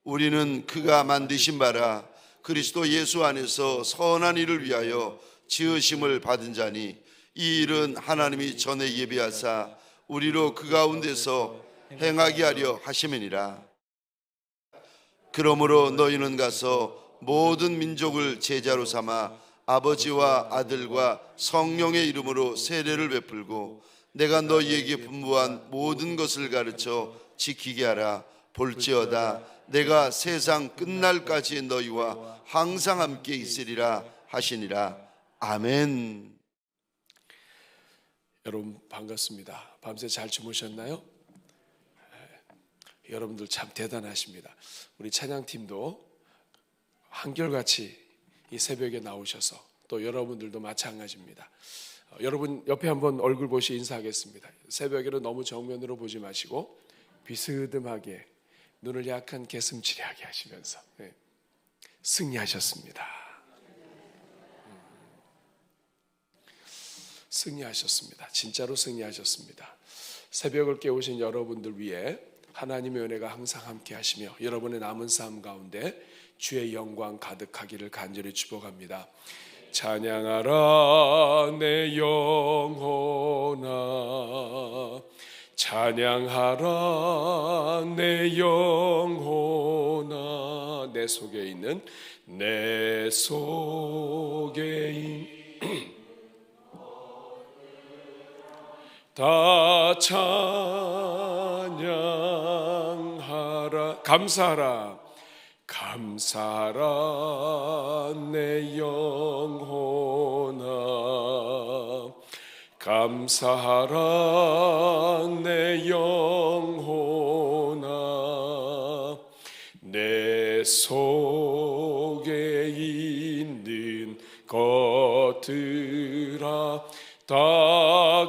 우리는 그가 만드신 바라 그리스도 예수 안에서 선한 일을 위하여 지으심을 받은 자니 이 일은 하나님이 전에 예비하사 우리로 그 가운데서 행하게 하려 하심이니라. 그러므로 너희는 가서 모든 민족을 제자로 삼아 아버지와 아들과 성령의 이름으로 세례를 베풀고 내가 너희에게 분부한 모든 것을 가르쳐 지키게 하라. 볼지어다 내가 세상 끝날까지 너희와 항상 함께 있으리라 하시니라. 아멘. 여러분 반갑습니다. 밤새 잘 주무셨나요? 여러분들 참 대단하십니다. 우리 찬양팀도 한결같이 이 새벽에 나오셔서 또 여러분들도 마찬가지입니다. 여러분 옆에 한번 얼굴 보시 인사하겠습니다. 새벽에는 너무 정면으로 보지 마시고 비스듬하게 눈을 약간 개슴츠레하게 하시면서 승리하셨습니다. 승리하셨습니다. 진짜로 승리하셨습니다. 새벽을 깨우신 여러분들 위해 하나님의 은혜가 항상 함께 하시며 여러분의 남은 삶 가운데 주의 영광 가득하기를 간절히 축복합니다. 찬양하라 내 영혼아, 찬양하라 내 영혼아, 내 속에 있는 내 속에 있는 다 찬양하라. 감사하라 감사하라 내 영혼아, 감사하라 내 영혼아, 내 속에 있는 것들아 다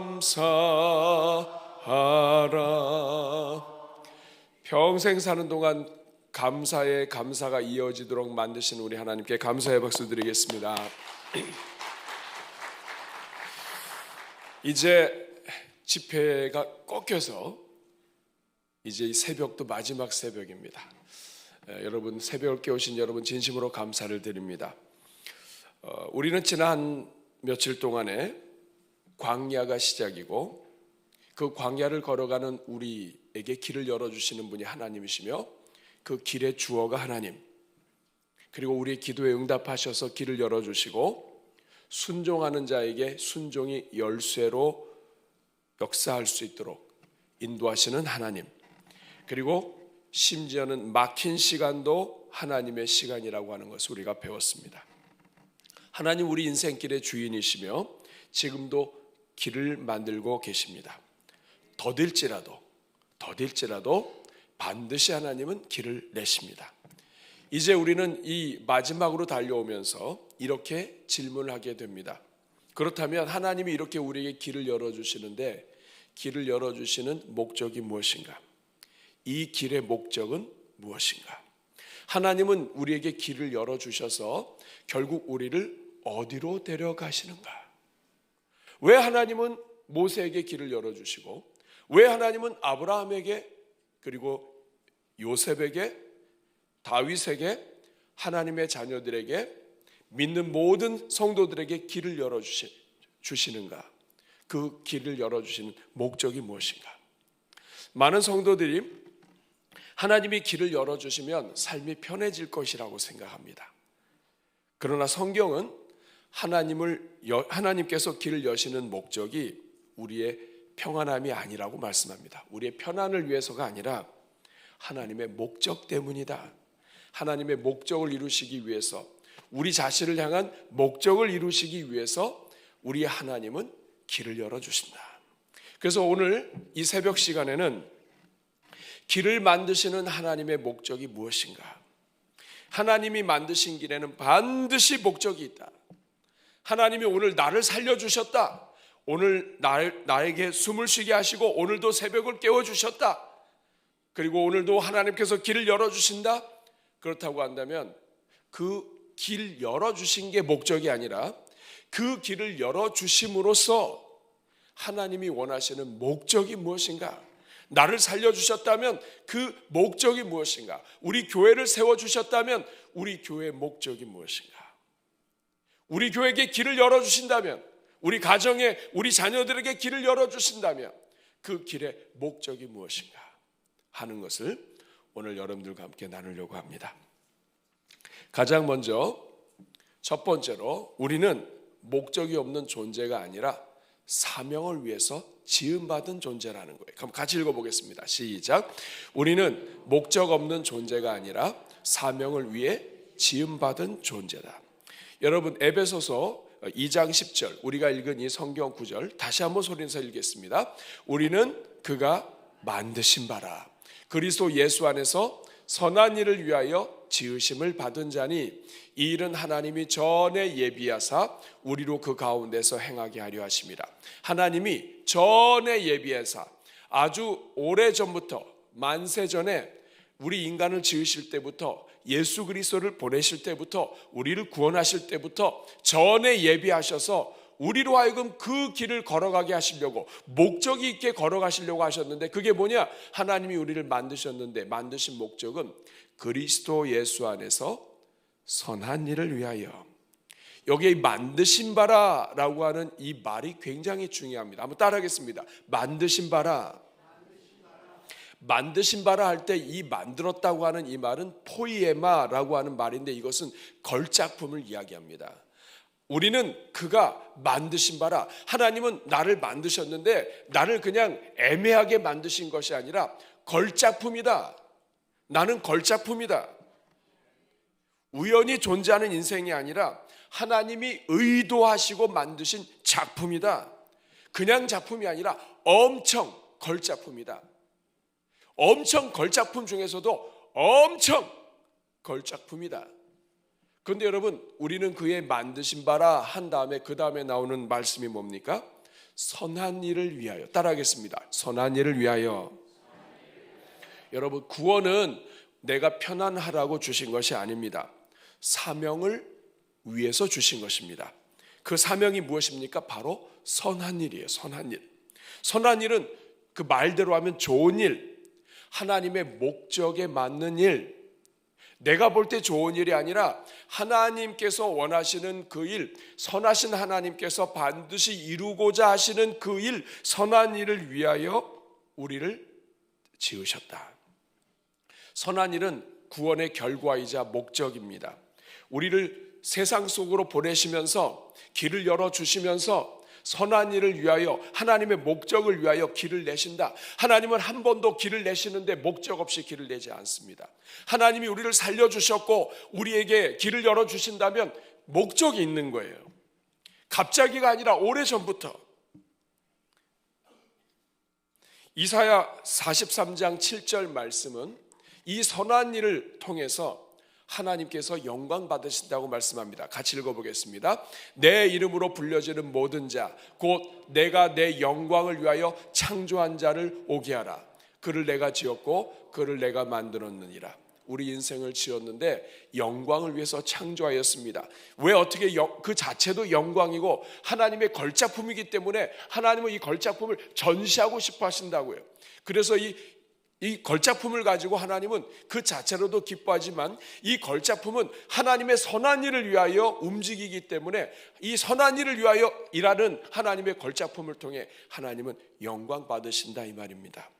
감사하라. 평생 사는 동안 감사의 감사가 이어지도록 만드신 우리 하나님께 감사의 박수 드리겠습니다. 이제 집회가 꺾여서 이제 이 새벽도 마지막 새벽입니다. 여러분 새벽을 깨우신 여러분 진심으로 감사를 드립니다. 우리는 지난 며칠 동안에 광야가 시작이고 그 광야를 걸어가는 우리에게 길을 열어주시는 분이 하나님이시며 그 길의 주어가 하나님, 그리고 우리의 기도에 응답하셔서 길을 열어주시고 순종하는 자에게 순종이 열쇠로 역사할 수 있도록 인도하시는 하나님, 그리고 심지어는 막힌 시간도 하나님의 시간이라고 하는 것을 우리가 배웠습니다. 하나님 우리 인생길의 주인이시며 지금도 길을 만들고 계십니다. 더딜지라도 반드시 하나님은 길을 내십니다. 이제 우리는 이 마지막으로 달려오면서 이렇게 질문을 하게 됩니다. 그렇다면 하나님이 이렇게 우리에게 길을 열어주시는데 길을 열어주시는 목적이 무엇인가? 이 길의 목적은 무엇인가? 하나님은 우리에게 길을 열어주셔서 결국 우리를 어디로 데려가시는가? 왜 하나님은 모세에게 길을 열어주시고 왜 하나님은 아브라함에게 그리고 요셉에게 다윗에게 하나님의 자녀들에게 믿는 모든 성도들에게 길을 열어주시는가? 그 길을 열어주시는 목적이 무엇인가? 많은 성도들이 하나님이 길을 열어주시면 삶이 편해질 것이라고 생각합니다. 그러나 성경은 하나님께서 길을 여시는 목적이 우리의 평안함이 아니라고 말씀합니다. 우리의 편안을 위해서가 아니라 하나님의 목적 때문이다. 하나님의 목적을 이루시기 위해서, 우리 자신을 향한 목적을 이루시기 위해서 우리 하나님은 길을 열어주신다. 그래서 오늘 이 새벽 시간에는 길을 만드시는 하나님의 목적이 무엇인가? 하나님이 만드신 길에는 반드시 목적이 있다. 하나님이 오늘 나를 살려주셨다. 오늘 나에게 숨을 쉬게 하시고 오늘도 새벽을 깨워주셨다. 그리고 오늘도 하나님께서 길을 열어주신다. 그렇다고 한다면 그 길 열어주신 게 목적이 아니라 그 길을 열어주심으로써 하나님이 원하시는 목적이 무엇인가? 나를 살려주셨다면 그 목적이 무엇인가? 우리 교회를 세워주셨다면 우리 교회의 목적이 무엇인가? 우리 교회에게 길을 열어주신다면, 우리 가정에, 우리 자녀들에게 길을 열어주신다면 그 길의 목적이 무엇인가 하는 것을 오늘 여러분들과 함께 나누려고 합니다. 가장 먼저 첫 번째로 우리는 목적이 없는 존재가 아니라 사명을 위해서 지음받은 존재라는 거예요. 그럼 같이 읽어보겠습니다. 시작. 우리는 목적 없는 존재가 아니라 사명을 위해 지음받은 존재다. 여러분, 에베소서 2장 10절 우리가 읽은 이 성경 구절 다시 한번 소리내서 읽겠습니다. 우리는 그가 만드신 바라 그리스도 예수 안에서 선한 일을 위하여 지으심을 받은 자니 이 일은 하나님이 전에 예비하사 우리로 그 가운데서 행하게 하려 하심이라. 하나님이 전에 예비하사 아주 오래전부터 만세 전에 우리 인간을 지으실 때부터 예수 그리스도를 보내실 때부터 우리를 구원하실 때부터 전에 예비하셔서 우리로 하여금 그 길을 걸어가게 하시려고 목적이 있게 걸어가시려고 하셨는데 그게 뭐냐? 하나님이 우리를 만드셨는데 만드신 목적은 그리스도 예수 안에서 선한 일을 위하여. 여기에 만드신 바라라고 하는 이 말이 굉장히 중요합니다. 한번 따라하겠습니다. 만드신 바라. 만드신 바라 할 때 이 만들었다고 하는 이 말은 포이에마라고 하는 말인데 이것은 걸작품을 이야기합니다. 우리는 그가 만드신 바라. 하나님은 나를 만드셨는데 나를 그냥 애매하게 만드신 것이 아니라 걸작품이다. 나는 걸작품이다. 우연히 존재하는 인생이 아니라 하나님이 의도하시고 만드신 작품이다. 그냥 작품이 아니라 엄청 걸작품이다. 엄청 걸작품 중에서도 엄청 걸작품이다. 그런데 여러분, 우리는 그의 만드신 바라 한 다음에 그 다음에 나오는 말씀이 뭡니까? 선한 일을 위하여. 따라하겠습니다. 선한 일을 위하여. 여러분, 구원은 내가 편안하라고 주신 것이 아닙니다. 사명을 위해서 주신 것입니다. 그 사명이 무엇입니까? 바로 선한 일이에요. 선한 일. 선한 일은 그 말대로 하면 좋은 일, 하나님의 목적에 맞는 일, 내가 볼 때 좋은 일이 아니라 하나님께서 원하시는 그 일, 선하신 하나님께서 반드시 이루고자 하시는 그 일, 선한 일을 위하여 우리를 지으셨다. 선한 일은 구원의 결과이자 목적입니다. 우리를 세상 속으로 보내시면서 길을 열어주시면서 선한 일을 위하여 하나님의 목적을 위하여 길을 내신다. 하나님은 한 번도 길을 내시는데 목적 없이 길을 내지 않습니다. 하나님이 우리를 살려주셨고 우리에게 길을 열어주신다면 목적이 있는 거예요. 갑자기가 아니라 오래전부터. 이사야 43장 7절 말씀은 이 선한 일을 통해서 하나님께서 영광 받으신다고 말씀합니다. 같이 읽어보겠습니다. 내 이름으로 불려지는 모든 자, 곧 내가 내 영광을 위하여 창조한 자를 오게 하라. 그를 내가 지었고 그를 내가 만들었느니라. 우리 인생을 지었는데 영광을 위해서 창조하였습니다. 왜 어떻게 그 자체도 영광이고 하나님의 걸작품이기 때문에 하나님은 이 걸작품을 전시하고 싶어 하신다고요. 그래서 이 걸작품을 가지고 하나님은 그 자체로도 기뻐하지만 이 걸작품은 하나님의 선한 일을 위하여 움직이기 때문에 이 선한 일을 위하여 일하는 하나님의 걸작품을 통해 하나님은 영광 받으신다 이 말입니다.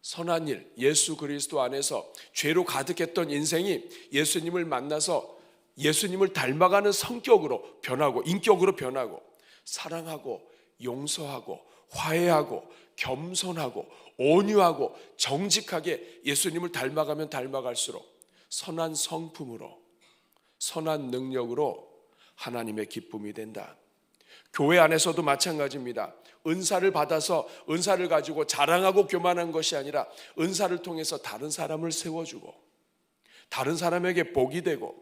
선한 일, 예수 그리스도 안에서 죄로 가득했던 인생이 예수님을 만나서 예수님을 닮아가는 성격으로 변하고 인격으로 변하고 사랑하고 용서하고 화해하고 겸손하고 온유하고 정직하게 예수님을 닮아가면 닮아갈수록 선한 성품으로 선한 능력으로 하나님의 기쁨이 된다. 교회 안에서도 마찬가지입니다. 은사를 받아서 은사를 가지고 자랑하고 교만한 것이 아니라 은사를 통해서 다른 사람을 세워주고 다른 사람에게 복이 되고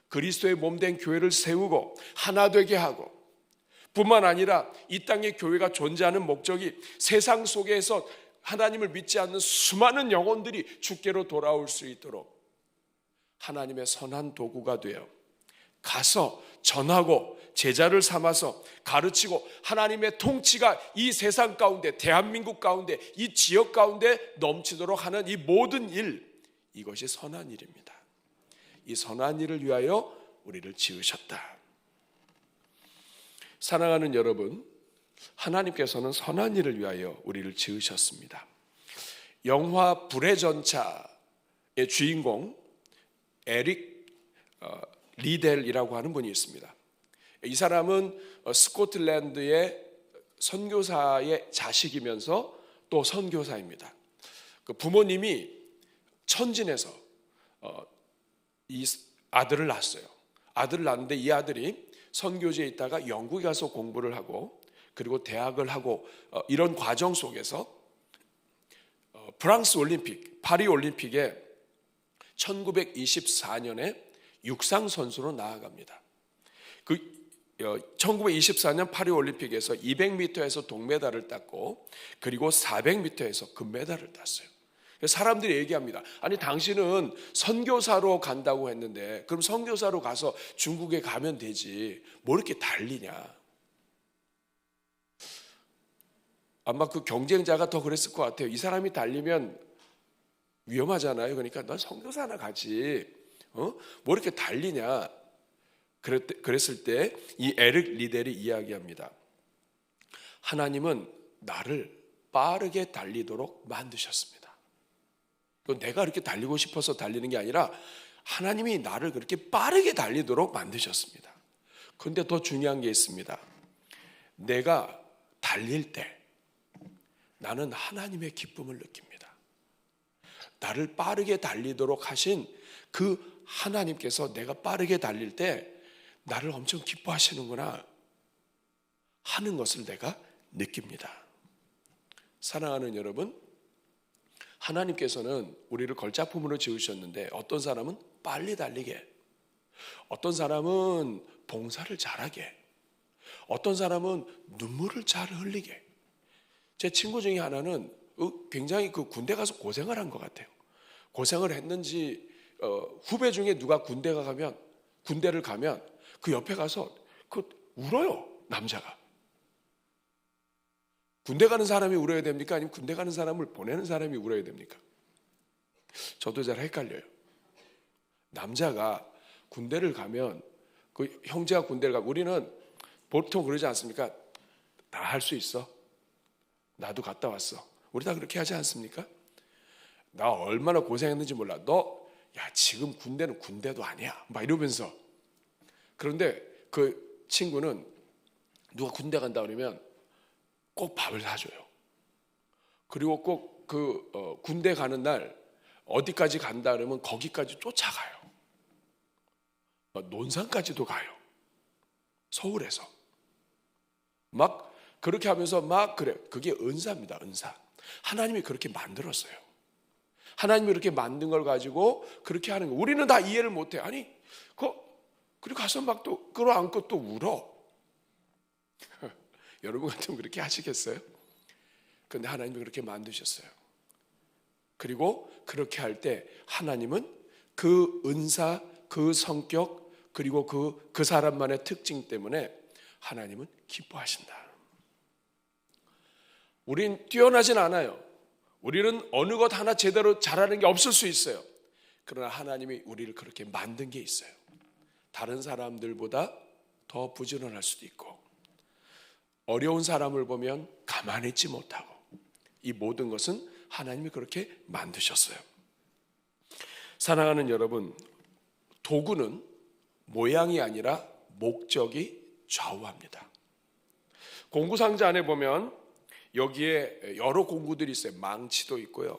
그리스도의 몸된 교회를 세우고 하나 되게 하고 뿐만 아니라 이 땅에 교회가 존재하는 목적이 세상 속에서 하나님을 믿지 않는 수많은 영혼들이 주께로 돌아올 수 있도록 하나님의 선한 도구가 되어 가서 전하고 제자를 삼아서 가르치고 하나님의 통치가 이 세상 가운데, 대한민국 가운데, 이 지역 가운데 넘치도록 하는 이 모든 일, 이것이 선한 일입니다. 이 선한 일을 위하여 우리를 지으셨다. 사랑하는 여러분, 하나님께서는 선한 일을 위하여 우리를 지으셨습니다. 영화 불의 전차의 주인공 에릭 리델이라고 하는 분이 있습니다. 이 사람은 스코틀랜드의 선교사의 자식이면서 또 선교사입니다. 그 부모님이 천진에서 이 아들을 낳았어요. 아들을 낳았는데 이 아들이 선교지에 있다가 영국에 가서 공부를 하고 그리고 대학을 하고 이런 과정 속에서 프랑스 올림픽, 파리 올림픽에 1924년에 육상 선수로 나아갑니다. 그 1924년 파리 올림픽에서 200m에서 동메달을 땄고 그리고 400m에서 금메달을 땄어요. 사람들이 얘기합니다. 아니 당신은 선교사로 간다고 했는데 그럼 선교사로 가서 중국에 가면 되지 뭐 이렇게 달리냐. 아마 그 경쟁자가 더 그랬을 것 같아요. 이 사람이 달리면 위험하잖아요. 그러니까 넌 선교사나 가지. 뭐 이렇게 달리냐. 그랬을 때 이 에릭 리델이 이야기합니다. 하나님은 나를 빠르게 달리도록 만드셨습니다. 내가 이렇게 달리고 싶어서 달리는 게 아니라 하나님이 나를 그렇게 빠르게 달리도록 만드셨습니다. 그런데 더 중요한 게 있습니다. 내가 달릴 때 나는 하나님의 기쁨을 느낍니다. 나를 빠르게 달리도록 하신 그 하나님께서 내가 빠르게 달릴 때 나를 엄청 기뻐하시는구나 하는 것을 내가 느낍니다. 사랑하는 여러분, 하나님께서는 우리를 걸작품으로 지으셨는데 어떤 사람은 빨리 달리게, 어떤 사람은 봉사를 잘하게, 어떤 사람은 눈물을 잘 흘리게. 제 친구 중에 하나는 굉장히 그 군대 가서 고생을 한 것 같아요. 고생을 했는지 후배 중에 누가 군대를 가면 그 옆에 가서 울어요. 남자가. 군대 가는 사람이 울어야 됩니까? 아니면 군대 가는 사람을 보내는 사람이 울어야 됩니까? 저도 잘 헷갈려요. 남자가 군대를 가면 그 형제가 군대를 가면 우리는 보통 그러지 않습니까? 다 할 수 있어. 나도 갔다 왔어. 우리 다 그렇게 하지 않습니까? 나 얼마나 고생했는지 몰라. 너 야 지금 군대는 군대도 아니야. 막 이러면서. 그런데 그 친구는 누가 군대 간다 그러면 꼭 밥을 사줘요. 그리고 꼭 그 군대 가는 날 어디까지 간다 그러면 거기까지 쫓아가요. 논산까지도 가요. 서울에서. 막 그렇게 하면서 막 그래. 그게 은사입니다. 은사. 하나님이 그렇게 만들었어요. 하나님이 그렇게 만든 걸 가지고 그렇게 하는 거. 우리는 다 이해를 못해. 아니, 그리고 가서 막 또 끌어안고 또 울어. 여러분 같으면 그렇게 하시겠어요? 그런데 하나님이 그렇게 만드셨어요. 그리고 그렇게 할 때 하나님은 그 은사, 그 성격, 그리고 그 사람만의 특징 때문에 하나님은 기뻐하신다. 우린 뛰어나진 않아요. 우리는 어느 것 하나 제대로 잘하는 게 없을 수 있어요. 그러나 하나님이 우리를 그렇게 만든 게 있어요. 다른 사람들보다 더 부지런할 수도 있고 어려운 사람을 보면 가만히 있지 못하고 이 모든 것은 하나님이 그렇게 만드셨어요. 사랑하는 여러분, 도구는 모양이 아니라 목적이 좌우합니다. 공구상자 안에 보면 여기에 여러 공구들이 있어요. 망치도 있고요.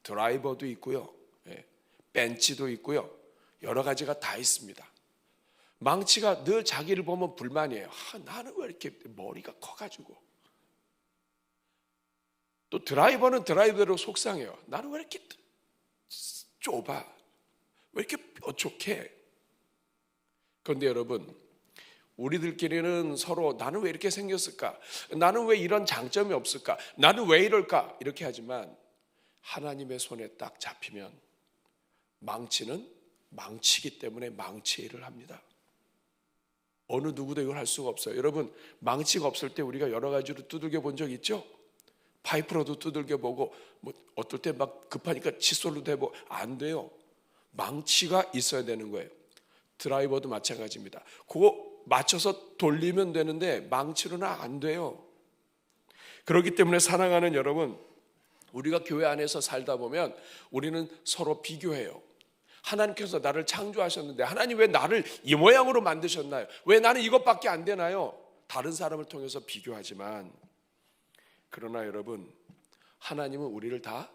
드라이버도 있고요. 벤치도 있고요. 여러 가지가 다 있습니다. 망치가 늘 자기를 보면 불만이에요. 나는 왜 이렇게 머리가 커가지고. 또 드라이버는 드라이버대로 속상해요. 나는 왜 이렇게 좁아? 왜 이렇게 뾰족해? 그런데 여러분, 우리들끼리는 서로 나는 왜 이렇게 생겼을까? 나는 왜 이런 장점이 없을까? 나는 왜 이럴까? 이렇게 하지만 하나님의 손에 딱 잡히면 망치는 망치기 때문에 망치 일을 합니다. 어느 누구도 이걸 할 수가 없어요. 여러분, 망치가 없을 때 우리가 여러 가지로 두들겨 본 적 있죠? 파이프로도 두들겨 보고, 뭐 어떨 때 막 급하니까 칫솔로도 해보고. 안 돼요. 망치가 있어야 되는 거예요. 드라이버도 마찬가지입니다. 그거 맞춰서 돌리면 되는데 망치로는 안 돼요. 그렇기 때문에 사랑하는 여러분, 우리가 교회 안에서 살다 보면 우리는 서로 비교해요. 하나님께서 나를 창조하셨는데 하나님 왜 나를 이 모양으로 만드셨나요? 왜 나는 이것밖에 안 되나요? 다른 사람을 통해서 비교하지만, 그러나 여러분, 하나님은 우리를 다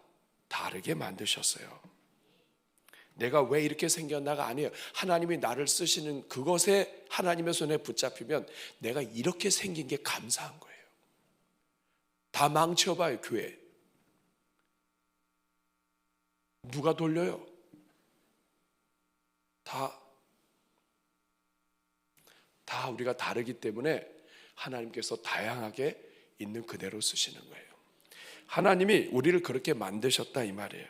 다르게 만드셨어요. 내가 왜 이렇게 생겼나가 아니에요. 하나님이 나를 쓰시는 그것에 하나님의 손에 붙잡히면 내가 이렇게 생긴 게 감사한 거예요. 다 망쳐봐요, 교회. 누가 돌려요? 다 우리가 다르기 때문에 하나님께서 다양하게 있는 그대로 쓰시는 거예요. 하나님이 우리를 그렇게 만드셨다 이 말이에요.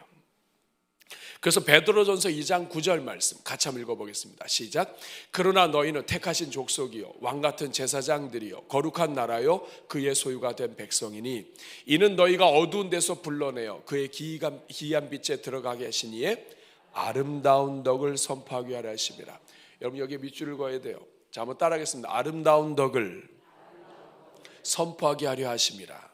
그래서 베드로전서 2장 9절 말씀 같이 한번 읽어보겠습니다. 시작. 그러나 너희는 택하신 족속이요 왕같은 제사장들이요 거룩한 나라요 그의 소유가 된 백성이니 이는 너희가 어두운 데서 불러내어 그의 기이한 빛에 들어가게 하시니에 아름다운 덕을 선포하게 하려 하심이라. 여러분, 여기 밑줄을 그어야 돼요. 자, 한번 따라하겠습니다. 아름다운 덕을 선포하게 하려 하심이라.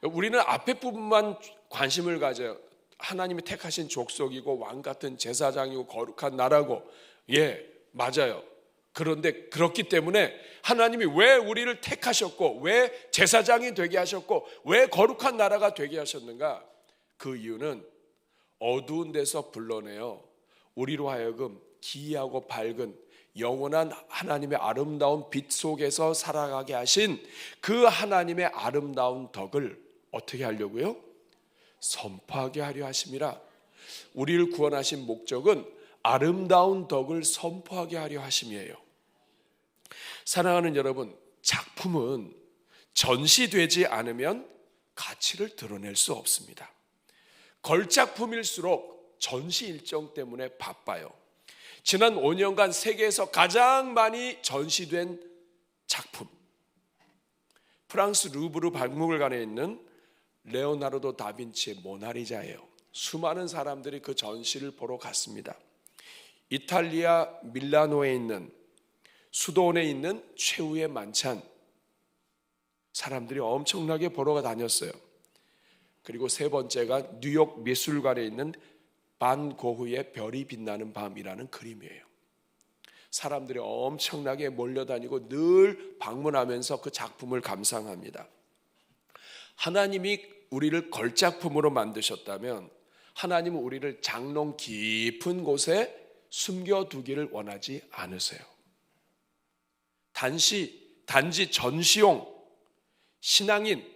우리는 앞에 부분만 관심을 가져요. 하나님이 택하신 족속이고 왕같은 제사장이고 거룩한 나라고. 예, 맞아요. 그런데 그렇기 때문에 하나님이 왜 우리를 택하셨고 왜 제사장이 되게 하셨고 왜 거룩한 나라가 되게 하셨는가? 그 이유는 어두운 데서 불러내어 우리로 하여금 기이하고 밝은 영원한 하나님의 아름다운 빛 속에서 살아가게 하신 그 하나님의 아름다운 덕을 어떻게 하려고요? 선포하게 하려 하심이라. 우리를 구원하신 목적은 아름다운 덕을 선포하게 하려 하심이에요. 사랑하는 여러분, 작품은 전시되지 않으면 가치를 드러낼 수 없습니다. 걸작품일수록 전시 일정 때문에 바빠요. 지난 5년간 세계에서 가장 많이 전시된 작품, 프랑스 루브르 박물관에 있는 레오나르도 다빈치의 모나리자예요. 수많은 사람들이 그 전시를 보러 갔습니다. 이탈리아 밀라노에 있는 수도원에 있는 최후의 만찬, 사람들이 엄청나게 보러 다녔어요. 그리고 세 번째가 뉴욕 미술관에 있는 반 고흐의 별이 빛나는 밤이라는 그림이에요. 사람들이 엄청나게 몰려다니고 늘 방문하면서 그 작품을 감상합니다. 하나님이 우리를 걸작품으로 만드셨다면 하나님은 우리를 장롱 깊은 곳에 숨겨두기를 원하지 않으세요. 단지 전시용 신앙인,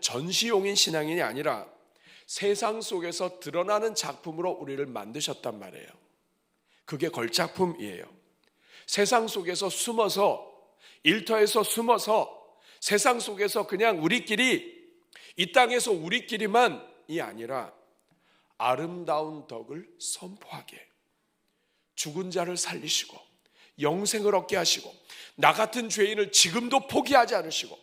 전시용인 신앙인이 아니라 세상 속에서 드러나는 작품으로 우리를 만드셨단 말이에요. 그게 걸작품이에요. 세상 속에서 숨어서, 일터에서 숨어서 세상 속에서 그냥 우리끼리, 이 땅에서 우리끼리만이 아니라 아름다운 덕을 선포하게, 죽은 자를 살리시고 영생을 얻게 하시고 나 같은 죄인을 지금도 포기하지 않으시고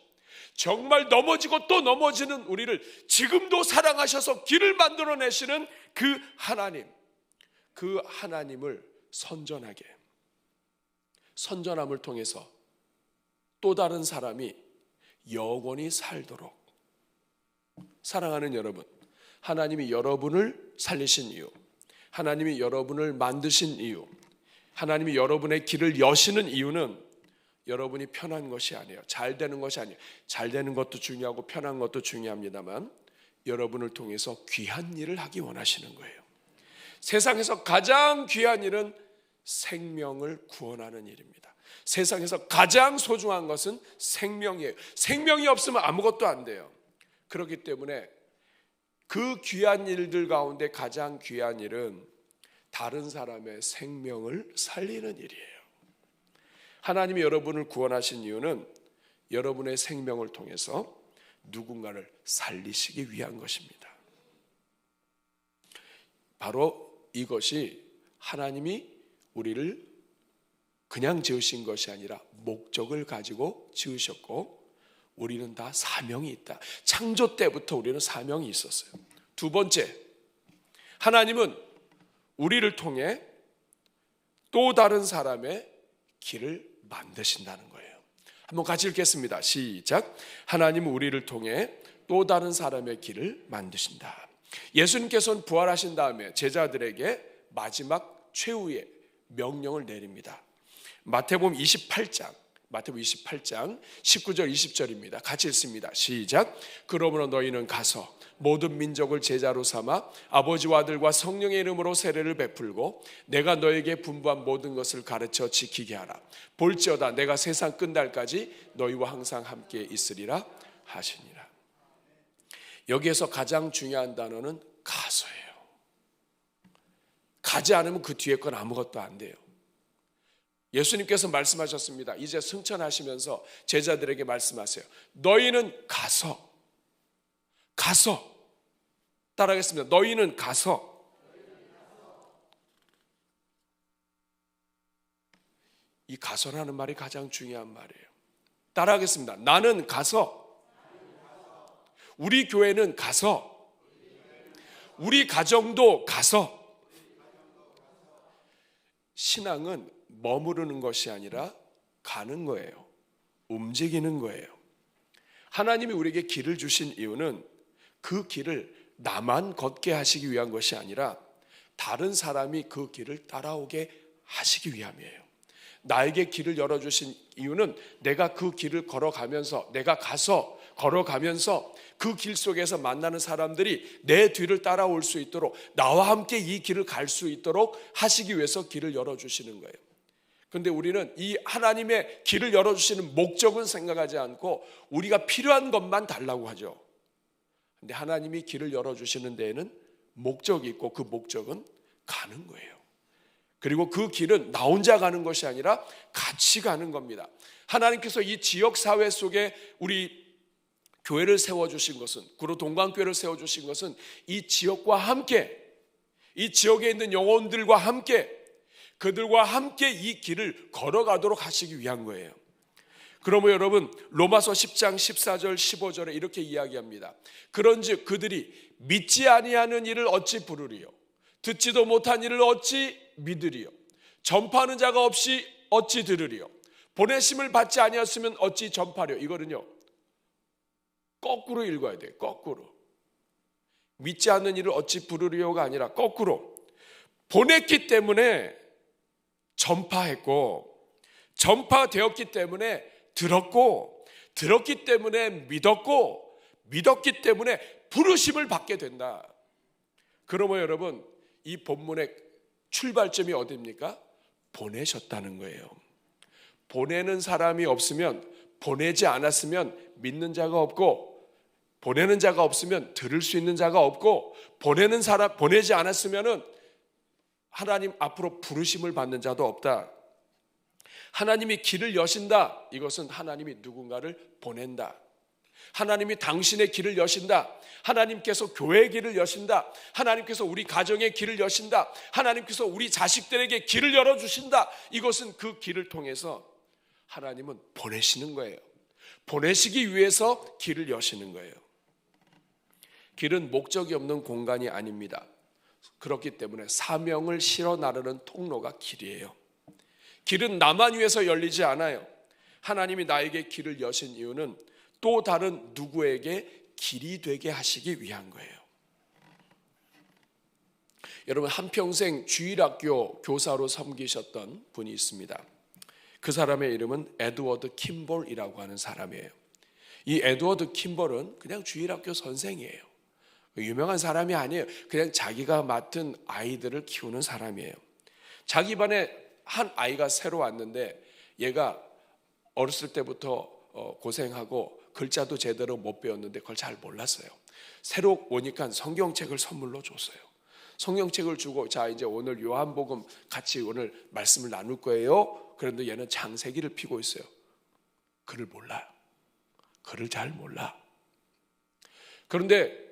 정말 넘어지고 또 넘어지는 우리를 지금도 사랑하셔서 길을 만들어내시는 그 하나님을 선전함을 통해서 또 다른 사람이 영원히 살도록. 사랑하는 여러분, 하나님이 여러분을 살리신 이유, 하나님이 여러분을 만드신 이유, 하나님이 여러분의 길을 여시는 이유는 여러분이 편한 것이 아니에요. 잘 되는 것이 아니에요. 잘 되는 것도 중요하고 편한 것도 중요합니다만 여러분을 통해서 귀한 일을 하기 원하시는 거예요. 세상에서 가장 귀한 일은 생명을 구원하는 일입니다. 세상에서 가장 소중한 것은 생명이에요. 생명이 없으면 아무것도 안 돼요. 그렇기 때문에 그 귀한 일들 가운데 가장 귀한 일은 다른 사람의 생명을 살리는 일이에요. 하나님이 여러분을 구원하신 이유는 여러분의 생명을 통해서 누군가를 살리시기 위한 것입니다. 바로 이것이 하나님이 우리를 그냥 지으신 것이 아니라 목적을 가지고 지으셨고 우리는 다 사명이 있다. 창조 때부터 우리는 사명이 있었어요. 두 번째, 하나님은 우리를 통해 또 다른 사람의 길을 만드신다는 거예요. 한번 같이 읽겠습니다. 시작. 하나님은 우리를 통해 또 다른 사람의 길을 만드신다. 예수님께서는 부활하신 다음에 제자들에게 마지막 최후의 명령을 내립니다. 마태복음 28장 19절 20절입니다. 같이 읽습니다. 시작. 그러므로 너희는 가서 모든 민족을 제자로 삼아 아버지와 아들과 성령의 이름으로 세례를 베풀고 내가 너에게 분부한 모든 것을 가르쳐 지키게 하라. 볼지어다 내가 세상 끝날까지 너희와 항상 함께 있으리라 하시니라. 여기에서 가장 중요한 단어는 가서예요. 가지 않으면 그 뒤에 건 아무것도 안 돼요. 예수님께서 말씀하셨습니다. 이제 승천하시면서 제자들에게 말씀하세요. 너희는 가서 따라하겠습니다. 너희는 가서 이 가서라는 말이 가장 중요한 말이에요. 따라하겠습니다. 나는 가서 우리 교회는 가서 우리 가정도 가서 신앙은 머무르는 것이 아니라 가는 거예요. 움직이는 거예요. 하나님이 우리에게 길을 주신 이유는 그 길을 나만 걷게 하시기 위한 것이 아니라 다른 사람이 그 길을 따라오게 하시기 위함이에요. 나에게 길을 열어주신 이유는 내가 그 길을 걸어가면서 내가 가서 걸어가면서 그 길 속에서 만나는 사람들이 내 뒤를 따라올 수 있도록 나와 함께 이 길을 갈 수 있도록 하시기 위해서 길을 열어주시는 거예요. 그런데 우리는 이 하나님의 길을 열어주시는 목적은 생각하지 않고 우리가 필요한 것만 달라고 하죠. 그런데 하나님이 길을 열어주시는 데에는 목적이 있고 그 목적은 가는 거예요. 그리고 그 길은 나 혼자 가는 것이 아니라 같이 가는 겁니다. 하나님께서 이 지역사회 속에 우리 교회를 세워주신 것은, 구로 동방교회를 세워주신 것은 이 지역과 함께, 이 지역에 있는 영혼들과 함께, 그들과 함께 이 길을 걸어가도록 하시기 위한 거예요. 그러면 여러분 로마서 10장 14절 15절에 이렇게 이야기합니다. 그런즉 그들이 믿지 아니하는 일을 어찌 부르리요? 듣지도 못한 일을 어찌 믿으리요? 전파하는 자가 없이 어찌 들으리요? 보내심을 받지 아니하였으면 어찌 전파하려? 이거는요 거꾸로 읽어야 돼요. 거꾸로. 믿지 않는 일을 어찌 부르리요가 아니라 거꾸로. 보냈기 때문에 전파했고, 전파되었기 때문에 들었고, 들었기 때문에 믿었고, 믿었기 때문에 부르심을 받게 된다. 그러면 여러분 이 본문의 출발점이 어디입니까? 보내셨다는 거예요. 보내는 사람이 없으면, 보내지 않았으면 믿는 자가 없고, 보내는 자가 없으면 들을 수 있는 자가 없고, 보내는 사람, 보내지 않았으면은 하나님 앞으로 부르심을 받는 자도 없다. 하나님이 길을 여신다. 이것은 하나님이 누군가를 보낸다. 하나님이 당신의 길을 여신다. 하나님께서 교회의 길을 여신다. 하나님께서 우리 가정의 길을 여신다. 하나님께서 우리 자식들에게 길을 열어주신다. 이것은 그 길을 통해서 하나님은 보내시는 거예요. 보내시기 위해서 길을 여시는 거예요. 길은 목적이 없는 공간이 아닙니다. 그렇기 때문에 사명을 실어 나르는 통로가 길이에요. 길은 나만 위해서 열리지 않아요. 하나님이 나에게 길을 여신 이유는 또 다른 누구에게 길이 되게 하시기 위한 거예요. 여러분 한평생 주일학교 교사로 섬기셨던 분이 있습니다. 그 사람의 이름은 에드워드 킴볼이라고 하는 사람이에요. 이 에드워드 킴볼은 그냥 주일학교 선생이에요. 유명한 사람이 아니에요. 그냥 자기가 맡은 아이들을 키우는 사람이에요. 자기 반에 한 아이가 새로 왔는데 얘가 어렸을 때부터 고생하고 글자도 제대로 못 배웠는데 그걸 잘 몰랐어요. 새로 오니까 성경책을 선물로 줬어요. 성경책을 주고 자 이제 오늘 요한복음 같이 오늘 말씀을 나눌 거예요. 그런데 얘는 창세기를 피고 있어요. 글을 몰라요. 글을 잘 몰라. 그런데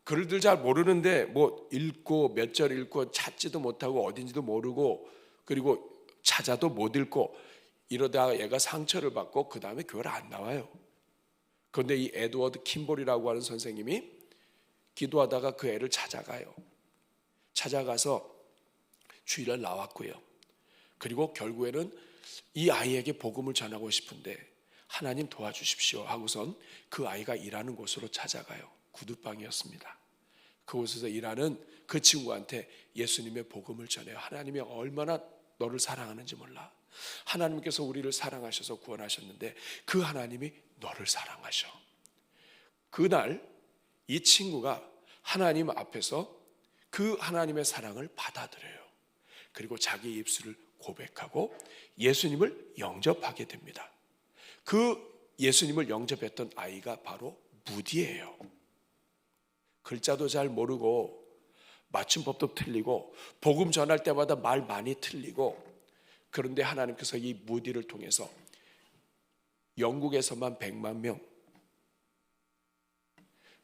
글들 잘 모르는데 뭐 읽고 몇 절 읽고 찾지도 못하고 어딘지도 모르고 그리고 찾아도 못 읽고 이러다가 얘가 상처를 받고 그 다음에 교회를 안 나와요. 그런데 이 에드워드 킴볼이라고 하는 선생님이 기도하다가 그 애를 찾아가요. 찾아가서 주일날 나왔고요. 그리고 결국에는 이 아이에게 복음을 전하고 싶은데 하나님 도와주십시오 하고선 그 아이가 일하는 곳으로 찾아가요. 구두방이었습니다. 그곳에서 일하는 그 친구한테 예수님의 복음을 전해요. 하나님이 얼마나 너를 사랑하는지 몰라. 하나님께서 우리를 사랑하셔서 구원하셨는데 그 하나님이 너를 사랑하셔. 그날 이 친구가 하나님 앞에서 그 하나님의 사랑을 받아들여요. 그리고 자기 입술을 고백하고 예수님을 영접하게 됩니다. 그 예수님을 영접했던 아이가 바로 무디예요. 글자도 잘 모르고 맞춤법도 틀리고 복음 전할 때마다 말 많이 틀리고, 그런데 하나님께서 이 무디를 통해서 영국에서만 100만 명,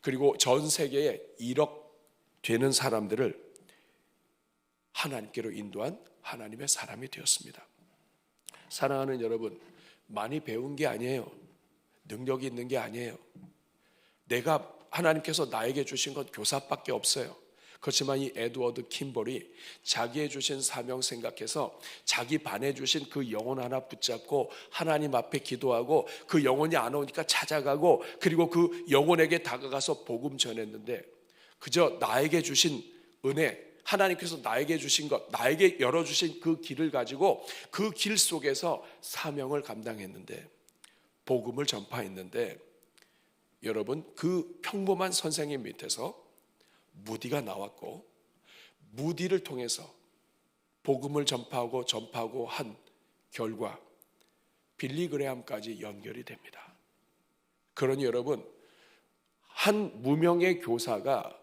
그리고 전 세계에 1억 되는 사람들을 하나님께로 인도한 하나님의 사람이 되었습니다. 사랑하는 여러분, 많이 배운 게 아니에요. 능력이 있는 게 아니에요. 내가 하나님께서 나에게 주신 건 교사밖에 없어요. 그렇지만 이 에드워드 킴볼이 자기의 주신 사명 생각해서 자기 반에 주신 그 영혼 하나 붙잡고 하나님 앞에 기도하고 그 영혼이 안 오니까 찾아가고 그리고 그 영혼에게 다가가서 복음 전했는데, 그저 나에게 주신 은혜, 하나님께서 나에게 주신 것, 나에게 열어주신 그 길을 가지고 그 길 속에서 사명을 감당했는데, 복음을 전파했는데, 여러분 그 평범한 선생님 밑에서 무디가 나왔고 무디를 통해서 복음을 전파하고 한 결과 빌리 그레함까지 연결이 됩니다. 그러니 여러분, 한 무명의 교사가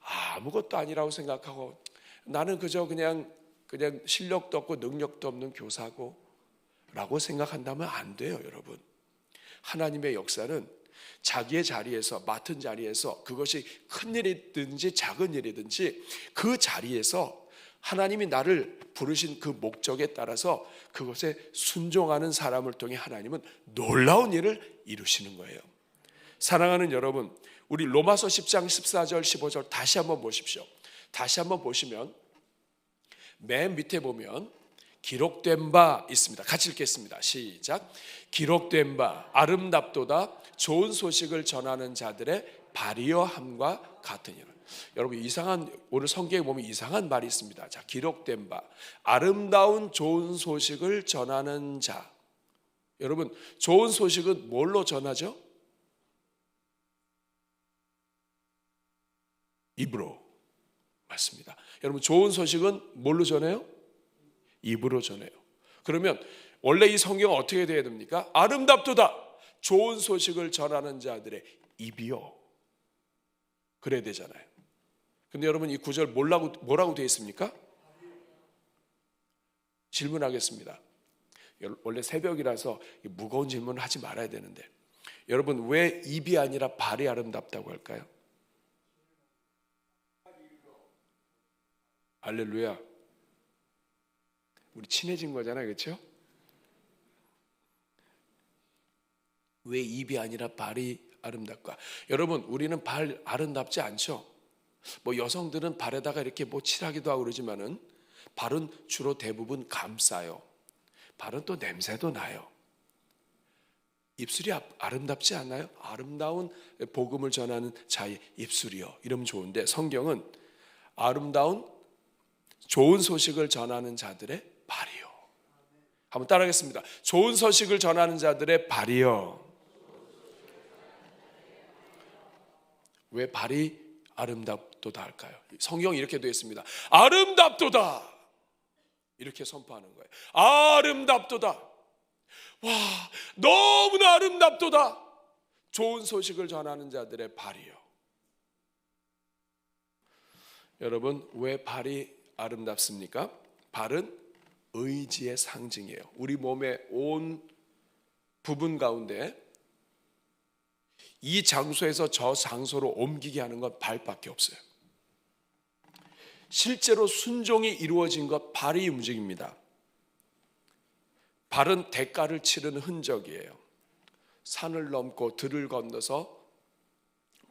아무것도 아니라고 생각하고 나는 그저 그냥 실력도 없고 능력도 없는 교사고 라고 생각한다면 안 돼요. 여러분, 하나님의 역사는 자기의 자리에서, 맡은 자리에서, 그것이 큰 일이든지 작은 일이든지 그 자리에서 하나님이 나를 부르신 그 목적에 따라서 그것에 순종하는 사람을 통해 하나님은 놀라운 일을 이루시는 거예요. 사랑하는 여러분, 우리 로마서 10장 14절 15절 다시 한번 보십시오. 다시 한번 보시면 맨 밑에 보면 기록된 바 있습니다. 같이 읽겠습니다. 시작. 기록된 바 아름답도다 좋은 소식을 전하는 자들의 발이여함과 같으니라. 여러분, 오늘 성경에 보면 이상한 말이 있습니다. 자, 기록된 바 아름다운 좋은 소식을 전하는 자. 여러분, 좋은 소식은 뭘로 전하죠? 입으로. 맞습니다. 여러분, 좋은 소식은 뭘로 전해요? 입으로 전해요. 그러면 원래 이 성경은 어떻게 돼야 됩니까? 아름답도다 좋은 소식을 전하는 자들의 입이요. 그래야 되잖아요. 근데 여러분, 이 구절 뭐라고 되어 있습니까? 질문하겠습니다. 원래 새벽이라서 무거운 질문을 하지 말아야 되는데, 여러분 왜 입이 아니라 발이 아름답다고 할까요? 할렐루야. 우리 친해진 거잖아요, 그렇죠? 왜 입이 아니라 발이 아름답까? 여러분, 우리는 발 아름답지 않죠? 뭐 여성들은 발에다가 이렇게 뭐 칠하기도 하고 그러지만은 발은 주로 대부분 감싸요. 발은 또 냄새도 나요. 입술이 아름답지 않나요? 아름다운 복음을 전하는 자의 입술이요, 이러면 좋은데 성경은 아름다운 좋은 소식을 전하는 자들의 발이요. 한번 따라하겠습니다. 좋은 소식을 전하는 자들의 발이요. 왜 발이 아름답도다 할까요? 성경이 이렇게 되어 있습니다. 아름답도다 이렇게 선포하는 거예요. 아름답도다. 와, 너무나 아름답도다 좋은 소식을 전하는 자들의 발이요. 여러분, 왜 발이 아름답습니까? 발은 의지의 상징이에요. 우리 몸의 온 부분 가운데 이 장소에서 저 장소로 옮기게 하는 건 발밖에 없어요. 실제로 순종이 이루어진 것 발이 움직입니다. 발은 대가를 치르는 흔적이에요. 산을 넘고 들을 건너서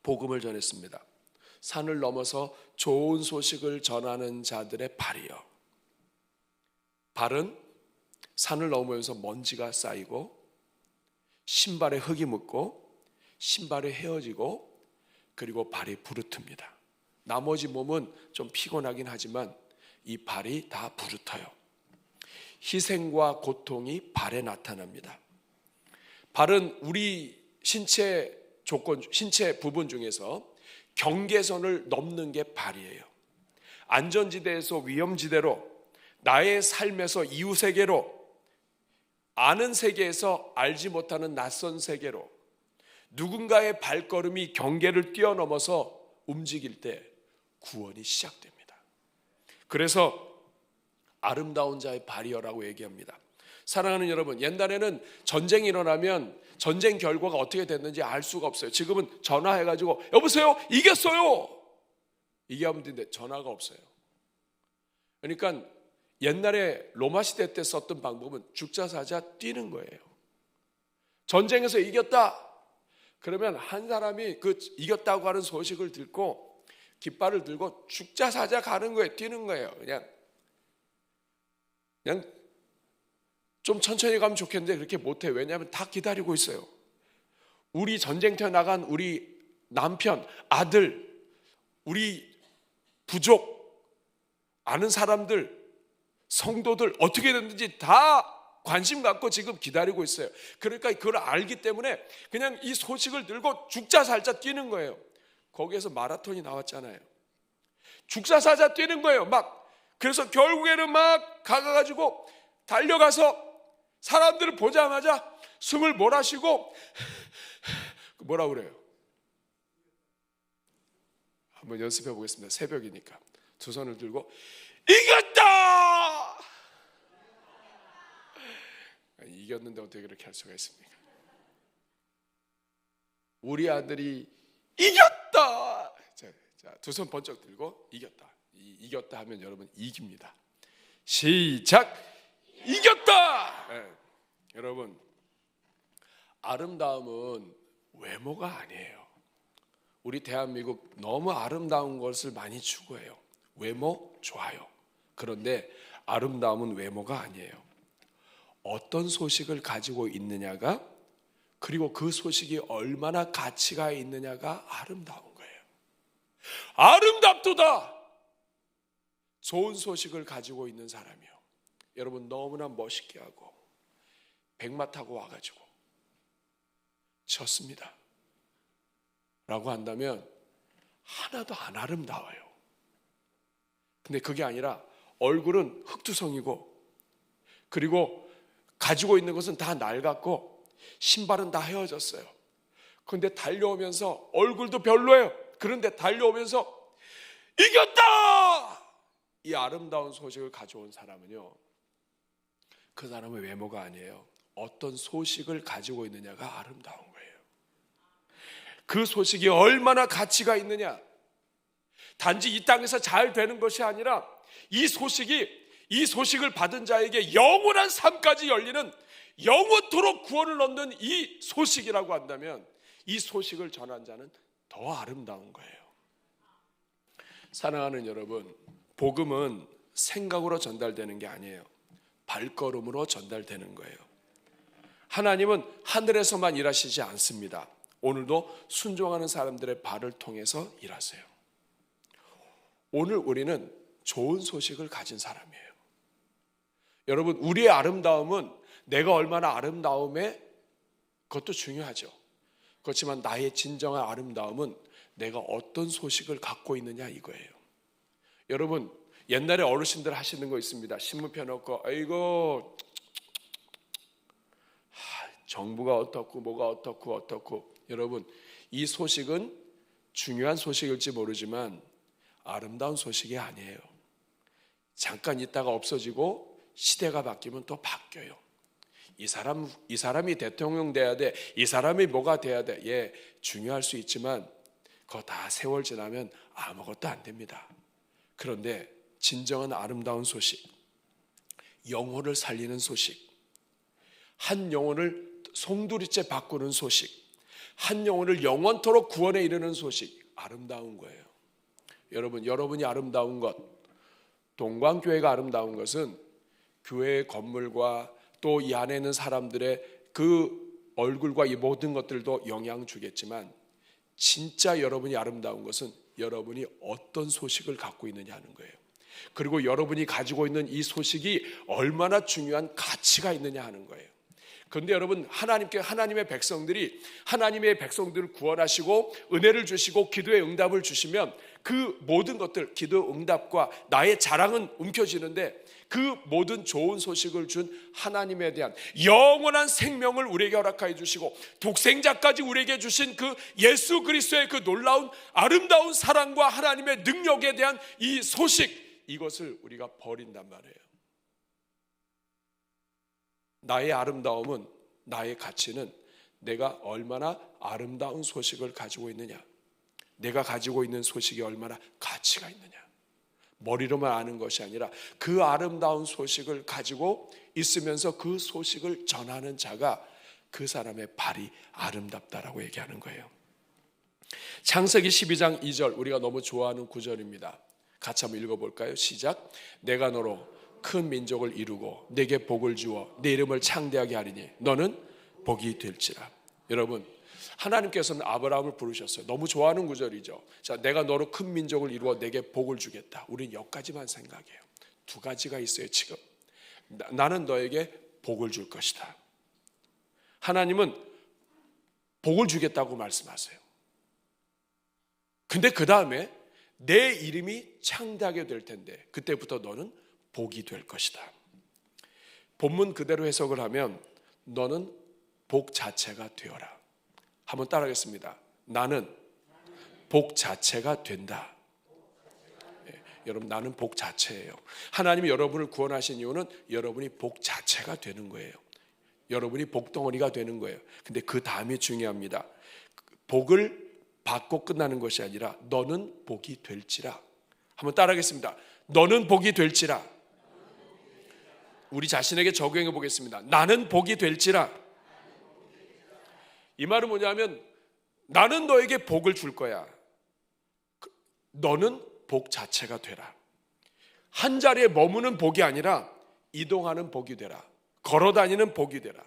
복음을 전했습니다. 산을 넘어서 좋은 소식을 전하는 자들의 발이요. 발은 산을 넘으면서 먼지가 쌓이고 신발에 흙이 묻고 신발이 헤어지고 그리고 발이 부르틉니다. 나머지 몸은 좀 피곤하긴 하지만 이 발이 다 부르터요. 희생과 고통이 발에 나타납니다. 발은 우리 신체 부분 중에서 경계선을 넘는 게 발이에요. 안전지대에서 위험지대로, 나의 삶에서 이웃세계로, 아는 세계에서 알지 못하는 낯선 세계로 누군가의 발걸음이 경계를 뛰어넘어서 움직일 때 구원이 시작됩니다. 그래서 아름다운 자의 발이여라고 얘기합니다. 사랑하는 여러분, 옛날에는 전쟁이 일어나면 전쟁 결과가 어떻게 됐는지 알 수가 없어요. 지금은 전화해가지고 여보세요, 이겼어요, 이게 하면 되는데 전화가 없어요. 그러니까 옛날에 로마 시대 때 썼던 방법은 죽자 사자 뛰는 거예요. 전쟁에서 이겼다 그러면 한 사람이 그 이겼다고 하는 소식을 듣고 깃발을 들고 죽자 사자 가는 거예요. 뛰는 거예요. 그냥 좀 천천히 가면 좋겠는데 그렇게 못해. 왜냐하면 다 기다리고 있어요. 우리 전쟁터에 나간 우리 남편, 아들, 우리 부족, 아는 사람들, 성도들 어떻게 됐는지 다 관심 갖고 지금 기다리고 있어요. 그러니까 그걸 알기 때문에 그냥 이 소식을 들고 죽자 살자 뛰는 거예요. 거기에서 마라톤이 나왔잖아요. 죽자 살자 뛰는 거예요. 그래서 결국에는 막 가가지고 달려가서 사람들을 보자마자 숨을 몰아쉬고 뭐라 그래요? 한번 연습해 보겠습니다. 새벽이니까 두 손을 들고 이겼다! 이겼는데 어떻게 그렇게 할 수가 있습니까? 우리 아들이 이겼다! 자, 두 손 번쩍 들고 이겼다. 이겼다 하면 여러분 이깁니다. 시작! 이겼다! 네. 여러분, 아름다움은 외모가 아니에요. 우리 대한민국 너무 아름다운 것을 많이 추구해요. 외모 좋아요. 그런데 아름다움은 외모가 아니에요. 어떤 소식을 가지고 있느냐가, 그리고 그 소식이 얼마나 가치가 있느냐가 아름다운 거예요. 아름답도다! 좋은 소식을 가지고 있는 사람이요. 여러분, 너무나 멋있게 하고 백마 타고 와가지고 졌습니다 라고 한다면 하나도 안 아름다워요. 근데 그게 아니라 얼굴은 흑투성이고 그리고 가지고 있는 것은 다 낡았고 신발은 다 헤어졌어요. 그런데 달려오면서 얼굴도 별로예요. 그런데 달려오면서 이겼다! 이 아름다운 소식을 가져온 사람은요, 그 사람의 외모가 아니에요. 어떤 소식을 가지고 있느냐가 아름다운 거예요. 그 소식이 얼마나 가치가 있느냐, 단지 이 땅에서 잘 되는 것이 아니라 이 소식을 받은 자에게 영원한 삶까지 열리는, 영원토록 구원을 얻는 이 소식이라고 한다면 이 소식을 전한 자는 더 아름다운 거예요. 사랑하는 여러분, 복음은 생각으로 전달되는 게 아니에요. 발걸음으로 전달되는 거예요. 하나님은 하늘에서만 일하시지 않습니다. 오늘도 순종하는 사람들의 발을 통해서 일하세요. 오늘 우리는 좋은 소식을 가진 사람이에요. 여러분, 우리의 아름다움은 내가 얼마나 아름다움에, 그것도 중요하죠. 그렇지만 나의 진정한 아름다움은 내가 어떤 소식을 갖고 있느냐, 이거예요. 여러분, 옛날에 어르신들 하시는 거 있습니다. 신문 펴놓고 아이고 정부가 어떻고 뭐가 어떻고. 여러분, 이 소식은 중요한 소식일지 모르지만 아름다운 소식이 아니에요. 잠깐 있다가 없어지고 시대가 바뀌면 또 바뀌어요. 이 사람이 대통령 돼야 돼, 이 사람이 뭐가 돼야 돼, 예, 중요할 수 있지만 그거 다 세월 지나면 아무것도 안 됩니다. 그런데 진정한 아름다운 소식, 영혼을 살리는 소식, 한 영혼을 송두리째 바꾸는 소식, 한 영혼을 영원토록 구원에 이르는 소식, 아름다운 거예요. 여러분이 아름다운 것, 동광교회가 아름다운 것은 교회의 건물과 또 이 안에 있는 사람들의 그 얼굴과 이 모든 것들도 영향 주겠지만, 진짜 여러분이 아름다운 것은 여러분이 어떤 소식을 갖고 있느냐 하는 거예요. 그리고 여러분이 가지고 있는 이 소식이 얼마나 중요한 가치가 있느냐 하는 거예요. 그런데 여러분, 하나님의 백성들을 구원하시고 은혜를 주시고 기도의 응답을 주시면 그 모든 것들, 기도 응답과 나의 자랑은 움켜쥐는데, 그 모든 좋은 소식을 준 하나님에 대한 영원한 생명을 우리에게 허락하여 주시고 독생자까지 우리에게 주신 그 예수 그리스도의 그 놀라운 아름다운 사랑과 하나님의 능력에 대한 이 소식, 이것을 우리가 버린단 말이에요. 나의 아름다움은, 나의 가치는 내가 얼마나 아름다운 소식을 가지고 있느냐, 내가 가지고 있는 소식이 얼마나 가치가 있느냐, 머리로만 아는 것이 아니라 그 아름다운 소식을 가지고 있으면서 그 소식을 전하는 자가 그 사람의 발이 아름답다라고 얘기하는 거예요. 창세기 12장 2절, 우리가 너무 좋아하는 구절입니다. 같이 한번 읽어볼까요? 시작. 내가 너로 큰 민족을 이루고 내게 복을 주어 내 이름을 창대하게 하리니 너는 복이 될지라. 여러분, 하나님께서는 아브라함을 부르셨어요. 너무 좋아하는 구절이죠. 자, 내가 너로 큰 민족을 이루어 내게 복을 주겠다. 우린 여기까지만 생각해요. 두 가지가 있어요. 지금 나는 너에게 복을 줄 것이다. 하나님은 복을 주겠다고 말씀하세요. 근데 그 다음에 내 이름이 창대하게 될 텐데 그때부터 너는 복이 될 것이다. 본문 그대로 해석을 하면 너는 복 자체가 되어라. 한번 따라하겠습니다. 나는 복 자체가 된다. 여러분, 나는 복 자체예요. 하나님이 여러분을 구원하신 이유는 여러분이 복 자체가 되는 거예요. 여러분이 복덩어리가 되는 거예요. 근데 그 다음이 중요합니다. 복을 받고 끝나는 것이 아니라 너는 복이 될지라. 한번 따라하겠습니다. 너는 복이 될지라. 우리 자신에게 적용해 보겠습니다. 나는 복이 될지라. 이 말은 뭐냐면 나는 너에게 복을 줄 거야. 너는 복 자체가 되라. 한 자리에 머무는 복이 아니라 이동하는 복이 되라. 걸어다니는 복이 되라.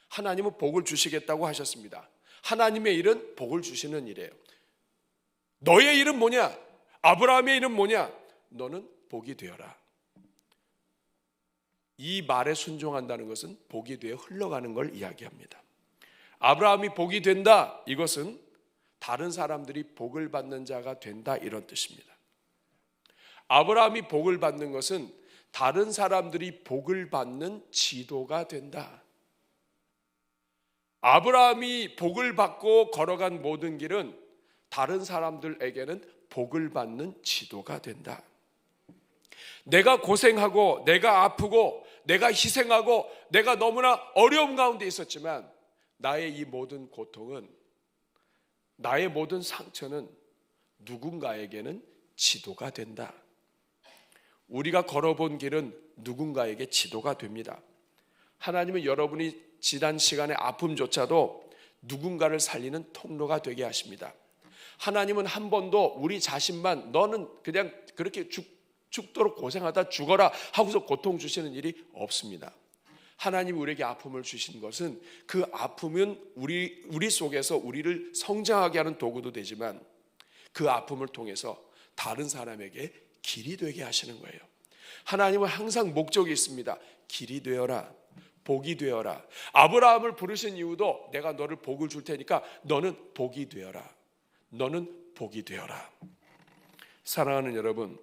하나님은 복을 주시겠다고 하셨습니다. 하나님의 일은 복을 주시는 일이에요. 너의 일은 뭐냐? 아브라함의 일은 뭐냐? 너는 복이 되어라. 이 말에 순종한다는 것은 복이 되어 흘러가는 걸 이야기합니다. 아브라함이 복이 된다, 이것은 다른 사람들이 복을 받는 자가 된다, 이런 뜻입니다. 아브라함이 복을 받는 것은 다른 사람들이 복을 받는 지도가 된다. 아브라함이 복을 받고 걸어간 모든 길은 다른 사람들에게는 복을 받는 지도가 된다. 내가 고생하고 내가 아프고 내가 희생하고 내가 너무나 어려움 가운데 있었지만 나의 이 모든 고통은, 나의 모든 상처는 누군가에게는 지도가 된다. 우리가 걸어본 길은 누군가에게 지도가 됩니다. 하나님은 여러분이 지난 시간의 아픔조차도 누군가를 살리는 통로가 되게 하십니다. 하나님은 한 번도 우리 자신만 너는 그냥 그렇게 죽도록 고생하다 죽어라 하고서 고통 주시는 일이 없습니다. 하나님이 우리에게 아픔을 주신 것은 그 아픔은 우리 속에서 우리를 성장하게 하는 도구도 되지만 그 아픔을 통해서 다른 사람에게 길이 되게 하시는 거예요. 하나님은 항상 목적이 있습니다. 길이 되어라, 복이 되어라. 아브라함을 부르신 이유도 내가 너를 복을 줄 테니까 너는 복이 되어라. 너는 복이 되어라. 사랑하는 여러분,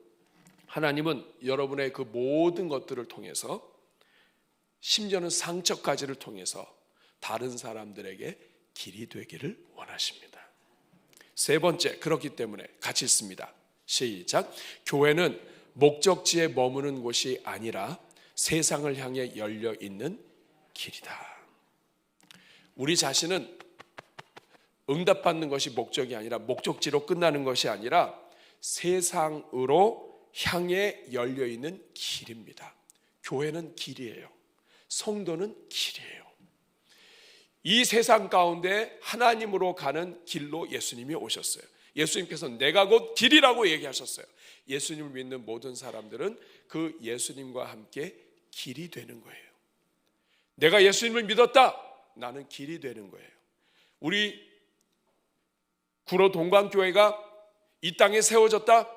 하나님은 여러분의 그 모든 것들을 통해서, 심지어는 상처까지를 통해서 다른 사람들에게 길이 되기를 원하십니다. 세 번째, 그렇기 때문에 같이 읽습니다. 시작. 교회는 목적지에 머무는 곳이 아니라 세상을 향해 열려 있는 길이다. 우리 자신은 응답받는 것이 목적이 아니라, 목적지로 끝나는 것이 아니라 세상으로 향해 열려 있는 길입니다. 교회는 길이에요. 성도는 길이에요. 이 세상 가운데 하나님으로 가는 길로 예수님이 오셨어요. 예수님께서 내가 곧 길이라고 얘기하셨어요. 예수님을 믿는 모든 사람들은 그 예수님과 함께 길이 되는 거예요. 내가 예수님을 믿었다. 나는 길이 되는 거예요. 우리 구로 동방교회가 이 땅에 세워졌다.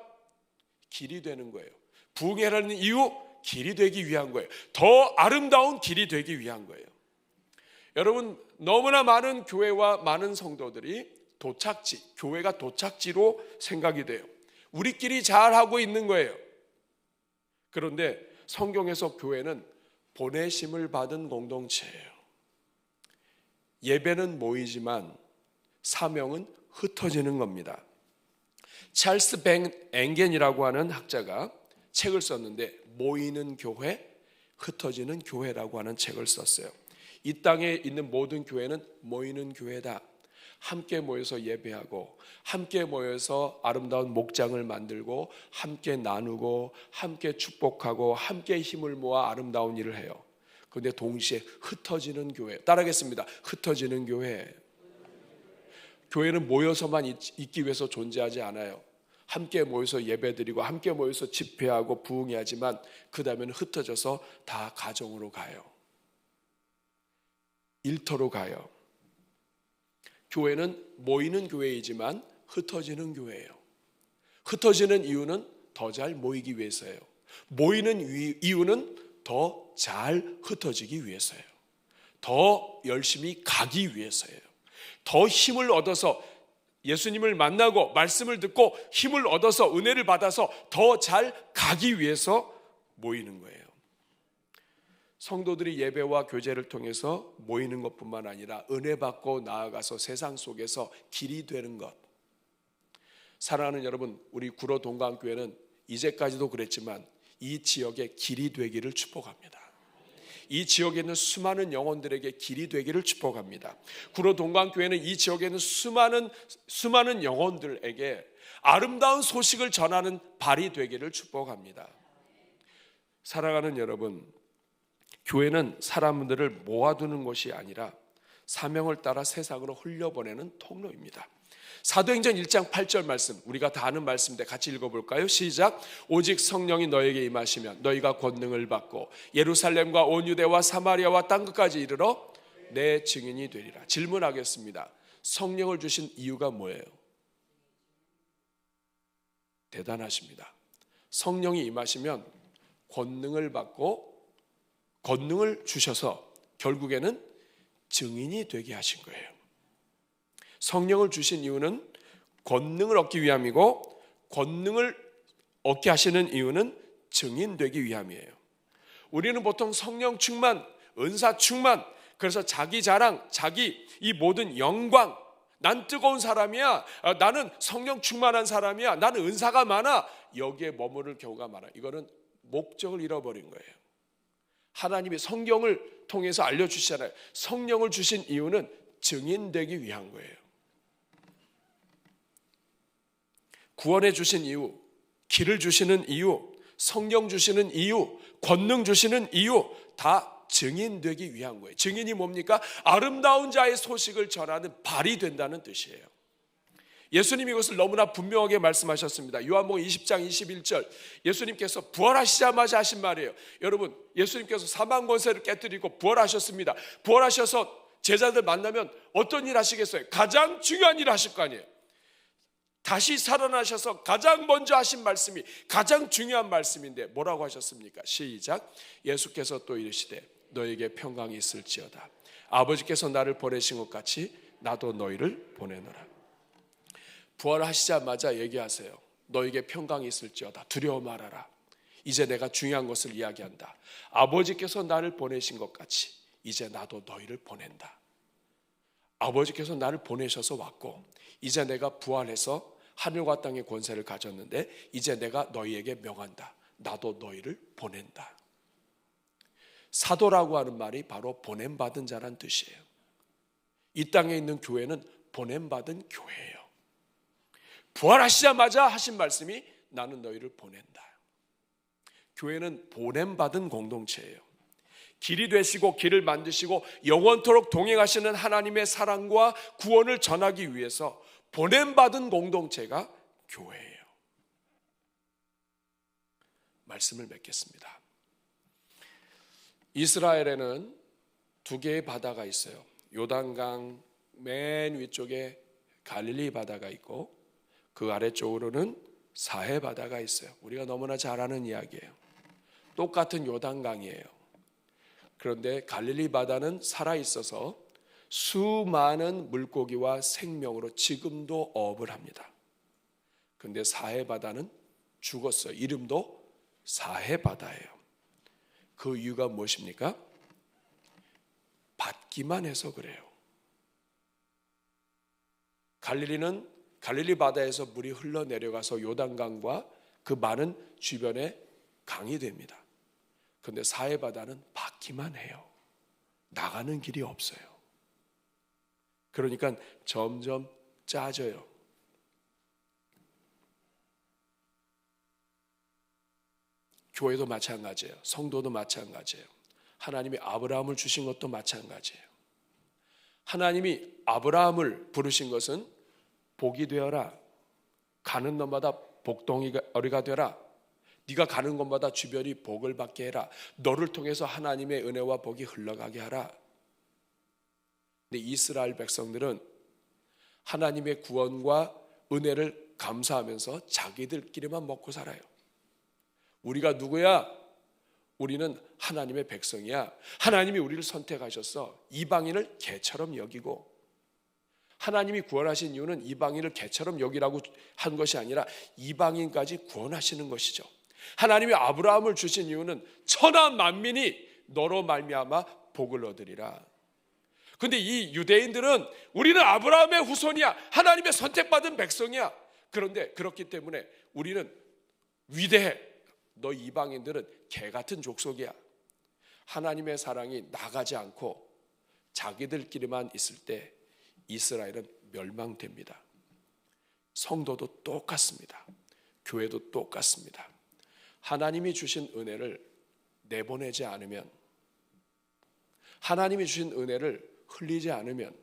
길이 되는 거예요. 부흥회라는 이유, 길이 되기 위한 거예요. 더 아름다운 길이 되기 위한 거예요. 여러분, 너무나 많은 교회와 많은 성도들이 도착지, 교회가 도착지로 생각이 돼요. 우리끼리 잘하고 있는 거예요. 그런데 성경에서 교회는 보내심을 받은 공동체예요. 예배는 모이지만 사명은 흩어지는 겁니다. 찰스 뱅 앵겐이라고 하는 학자가 책을 썼는데 모이는 교회, 흩어지는 교회라고 하는 책을 썼어요. 이 땅에 있는 모든 교회는 모이는 교회다. 함께 모여서 예배하고 함께 모여서 아름다운 목장을 만들고 함께 나누고 함께 축복하고 함께 힘을 모아 아름다운 일을 해요. 그런데 동시에 흩어지는 교회, 따라하겠습니다. 흩어지는 교회. 교회는 모여서만 있기 위해서 존재하지 않아요. 함께 모여서 예배드리고 함께 모여서 집회하고 부흥회하지만 그 다음에는 흩어져서 다 가정으로 가요. 일터로 가요. 교회는 모이는 교회이지만 흩어지는 교회예요. 흩어지는 이유는 더 잘 모이기 위해서예요. 모이는 이유는 더 잘 흩어지기 위해서예요. 더 열심히 가기 위해서예요. 더 힘을 얻어서 예수님을 만나고 말씀을 듣고 힘을 얻어서 은혜를 받아서 더 잘 가기 위해서 모이는 거예요. 성도들이 예배와 교제를 통해서 모이는 것뿐만 아니라 은혜 받고 나아가서 세상 속에서 길이 되는 것. 사랑하는 여러분, 우리 구로 동강교회는 이제까지도 그랬지만 이 지역의 길이 되기를 축복합니다. 이 지역에 있는 수많은 영혼들에게 길이 되기를 축복합니다. 구로 동강교회는 이 지역에 있는 수많은 영혼들에게 아름다운 소식을 전하는 발이 되기를 축복합니다. 사랑하는 여러분, 교회는 사람들을 모아두는 것이 아니라 사명을 따라 세상으로 흘려보내는 통로입니다. 사도행전 1장 8절 말씀, 우리가 다 아는 말씀인데 같이 읽어볼까요? 시작. 오직 성령이 너에게 임하시면 너희가 권능을 받고 예루살렘과 온 유대와 사마리아와 땅끝까지 이르러 내 증인이 되리라. 질문하겠습니다. 성령을 주신 이유가 뭐예요? 대단하십니다. 성령이 임하시면 권능을 받고 권능을 주셔서 결국에는 증인이 되게 하신 거예요. 성령을 주신 이유는 권능을 얻기 위함이고 권능을 얻게 하시는 이유는 증인되기 위함이에요. 우리는 보통 성령 충만, 은사 충만, 그래서 자기 자랑, 자기 이 모든 영광, 난 뜨거운 사람이야, 나는 성령 충만한 사람이야, 나는 은사가 많아, 여기에 머무를 경우가 많아요. 이거는 목적을 잃어버린 거예요. 하나님이 성경을 통해서 알려주시잖아요. 성령을 주신 이유는 증인되기 위한 거예요. 구원해 주신 이유, 길을 주시는 이유, 성령 주시는 이유, 권능 주시는 이유 다 증인되기 위한 거예요. 증인이 뭡니까? 아름다운 자의 소식을 전하는 발이 된다는 뜻이에요. 예수님이 이것을 너무나 분명하게 말씀하셨습니다. 요한복음 20장 21절, 예수님께서 부활하시자마자 하신 말이에요. 여러분, 예수님께서 사망 권세를 깨뜨리고 부활하셨습니다. 부활하셔서 제자들 만나면 어떤 일 하시겠어요? 가장 중요한 일 하실 거 아니에요. 다시 살아나셔서 가장 먼저 하신 말씀이 가장 중요한 말씀인데 뭐라고 하셨습니까? 시작. 예수께서 또 이르시되 너에게 평강이 있을지어다. 아버지께서 나를 보내신 것 같이 나도 너희를 보내노라. 부활하시자마자 얘기하세요. 너에게 평강이 있을지어다. 두려워 말아라. 이제 내가 중요한 것을 이야기한다. 아버지께서 나를 보내신 것 같이 이제 나도 너희를 보낸다. 아버지께서 나를 보내셔서 왔고 이제 내가 부활해서 하늘과 땅의 권세를 가졌는데 이제 내가 너희에게 명한다. 나도 너희를 보낸다. 사도라고 하는 말이 바로 보냄받은 자란 뜻이에요. 이 땅에 있는 교회는 보냄받은 교회예요. 부활하시자마자 하신 말씀이 나는 너희를 보낸다. 교회는 보냄받은 공동체예요. 길이 되시고 길을 만드시고 영원토록 동행하시는 하나님의 사랑과 구원을 전하기 위해서 보냄받은 공동체가 교회예요. 말씀을 맺겠습니다. 이스라엘에는 두 개의 바다가 있어요. 요단강 맨 위쪽에 갈릴리 바다가 있고 그 아래쪽으로는 사해 바다가 있어요. 우리가 너무나 잘 아는 이야기예요. 똑같은 요단강이에요. 그런데 갈릴리 바다는 살아있어서 수많은 물고기와 생명으로 지금도 어업을 합니다. 그런데 사해 바다는 죽었어요. 이름도 사해 바다예요. 그 이유가 무엇입니까? 받기만 해서 그래요. 갈릴리 바다에서 물이 흘러내려가서 요단강과 그 많은 주변에 강이 됩니다. 그런데 사해 바다는 받기만 해요. 나가는 길이 없어요. 그러니까 점점 짜져요. 교회도 마찬가지예요. 성도도 마찬가지예요. 하나님이 아브라함을 주신 것도 마찬가지예요. 하나님이 아브라함을 부르신 것은 복이 되어라. 가는 곳마다 복덩어리가 되라. 네가 가는 곳마다 주변이 복을 받게 해라. 너를 통해서 하나님의 은혜와 복이 흘러가게 하라. 근데 이스라엘 백성들은 하나님의 구원과 은혜를 감사하면서 자기들끼리만 먹고 살아요. 우리가 누구야? 우리는 하나님의 백성이야. 하나님이 우리를 선택하셔서 이방인을 개처럼 여기고, 하나님이 구원하신 이유는 이방인을 개처럼 여기라고 한 것이 아니라 이방인까지 구원하시는 것이죠. 하나님이 아브라함을 주신 이유는 천하 만민이 너로 말미암아 복을 얻으리라. 근데 이 유대인들은 우리는 아브라함의 후손이야. 하나님의 선택받은 백성이야. 그런데 그렇기 때문에 우리는 위대해. 너 이방인들은 개 같은 족속이야. 하나님의 사랑이 나가지 않고 자기들끼리만 있을 때 이스라엘은 멸망됩니다. 성도도 똑같습니다. 교회도 똑같습니다. 하나님이 주신 은혜를 내보내지 않으면, 하나님이 주신 은혜를 흘리지 않으면,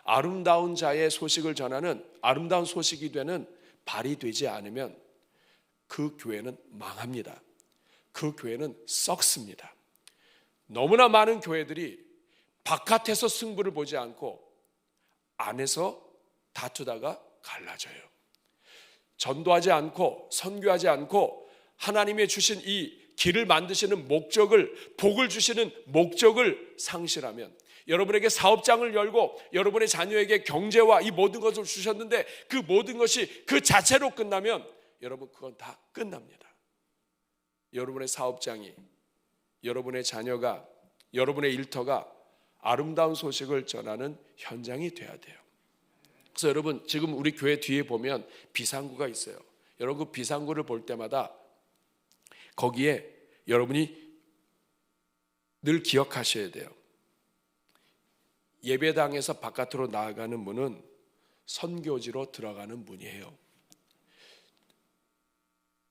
아름다운 자의 소식을 전하는 아름다운 소식이 되는 발이 되지 않으면 그 교회는 망합니다. 그 교회는 썩습니다. 너무나 많은 교회들이 바깥에서 승부를 보지 않고 안에서 다투다가 갈라져요. 전도하지 않고 선교하지 않고 하나님의 주신 이 길을 만드시는 목적을, 복을 주시는 목적을 상실하면, 여러분에게 사업장을 열고 여러분의 자녀에게 경제와 이 모든 것을 주셨는데 그 모든 것이 그 자체로 끝나면 여러분 그건 다 끝납니다. 여러분의 사업장이, 여러분의 자녀가, 여러분의 일터가 아름다운 소식을 전하는 현장이 돼야 돼요. 그래서 여러분 지금 우리 교회 뒤에 보면 비상구가 있어요. 여러분 그 비상구를 볼 때마다 거기에 여러분이 늘 기억하셔야 돼요. 예배당에서 바깥으로 나아가는 문은 선교지로 들어가는 문이에요.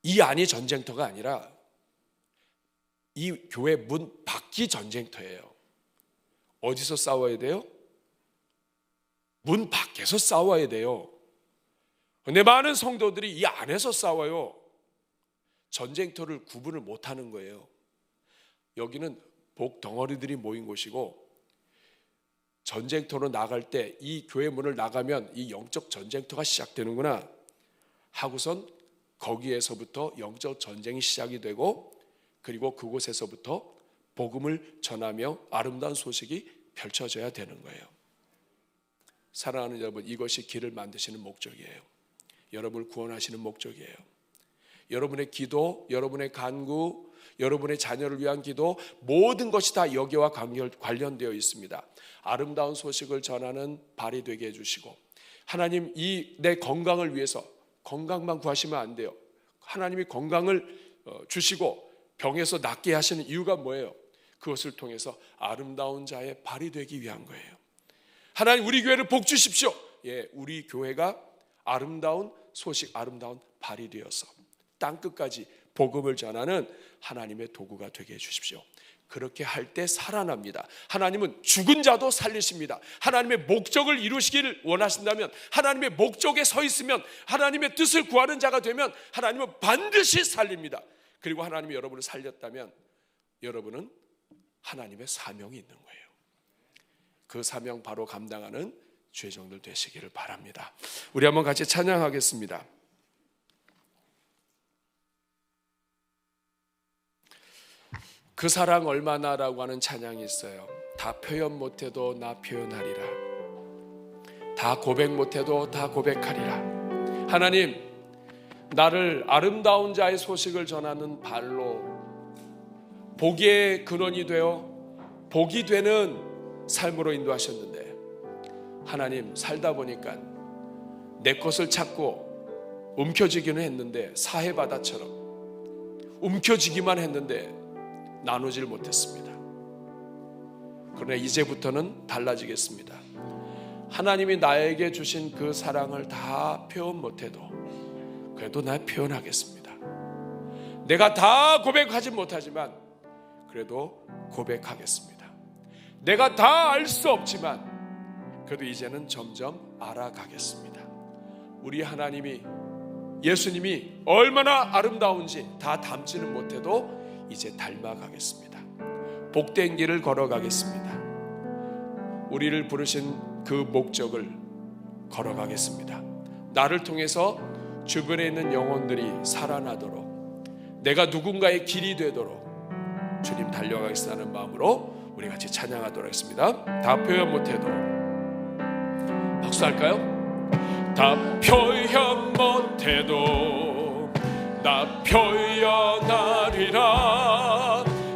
이 안이 전쟁터가 아니라 이 교회 문 밖이 전쟁터예요. 어디서 싸워야 돼요? 문 밖에서 싸워야 돼요. 근데 많은 성도들이 이 안에서 싸워요. 전쟁터를 구분을 못하는 거예요. 여기는 복 덩어리들이 모인 곳이고, 전쟁터로 나갈 때 이 교회 문을 나가면 이 영적 전쟁터가 시작되는구나 하고선 거기에서부터 영적 전쟁이 시작이 되고, 그리고 그곳에서부터 복음을 전하며 아름다운 소식이 펼쳐져야 되는 거예요. 사랑하는 여러분, 이것이 길을 만드시는 목적이에요. 여러분을 구원하시는 목적이에요. 여러분의 기도, 여러분의 간구, 여러분의 자녀를 위한 기도, 모든 것이 다 여기와 관련되어 있습니다. 아름다운 소식을 전하는 발이 되게 해주시고, 하나님 이 내 건강을 위해서, 건강만 구하시면 안 돼요. 하나님이 건강을 주시고 병에서 낫게 하시는 이유가 뭐예요? 그것을 통해서 아름다운 자의 발이 되기 위한 거예요. 하나님 우리 교회를 복 주십시오. 예, 우리 교회가 아름다운 소식, 아름다운 발이 되어서 땅끝까지 복음을 전하는 하나님의 도구가 되게 해주십시오. 그렇게 할 때 살아납니다. 하나님은 죽은 자도 살리십니다. 하나님의 목적을 이루시기를 원하신다면, 하나님의 목적에 서 있으면, 하나님의 뜻을 구하는 자가 되면 하나님은 반드시 살립니다. 그리고 하나님이 여러분을 살렸다면 여러분은 하나님의 사명이 있는 거예요. 그 사명 바로 감당하는 죄종들 되시기를 바랍니다. 우리 한번 같이 찬양하겠습니다. 그 사랑 얼마나라고 하는 찬양이 있어요. 다 표현 못해도 나 표현하리라. 다 고백 못해도 다 고백하리라. 하나님, 나를 아름다운 자의 소식을 전하는 발로, 복의 근원이 되어 복이 되는 삶으로 인도하셨는데, 하나님, 살다 보니까 내 것을 찾고 움켜쥐기는 했는데 사해바다처럼 움켜쥐기만 했는데 나누질 못했습니다. 그러나 이제부터는 달라지겠습니다. 하나님이 나에게 주신 그 사랑을 다 표현 못해도 그래도 나 표현하겠습니다. 내가 다 고백하지 못하지만 그래도 고백하겠습니다. 내가 다 알 수 없지만 그래도 이제는 점점 알아가겠습니다. 우리 하나님이, 예수님이 얼마나 아름다운지 다 담지는 못해도 이제 닮아가겠습니다. 복된 길을 걸어가겠습니다. 우리를 부르신 그 목적을 걸어가겠습니다. 나를 통해서 주변에 있는 영혼들이 살아나도록, 내가 누군가의 길이 되도록 주님 달려가겠다는 마음으로 우리 같이 찬양하도록 하겠습니다. 다 표현 못해도 박수할까요? 다 표현 못해도 나 표현하리라.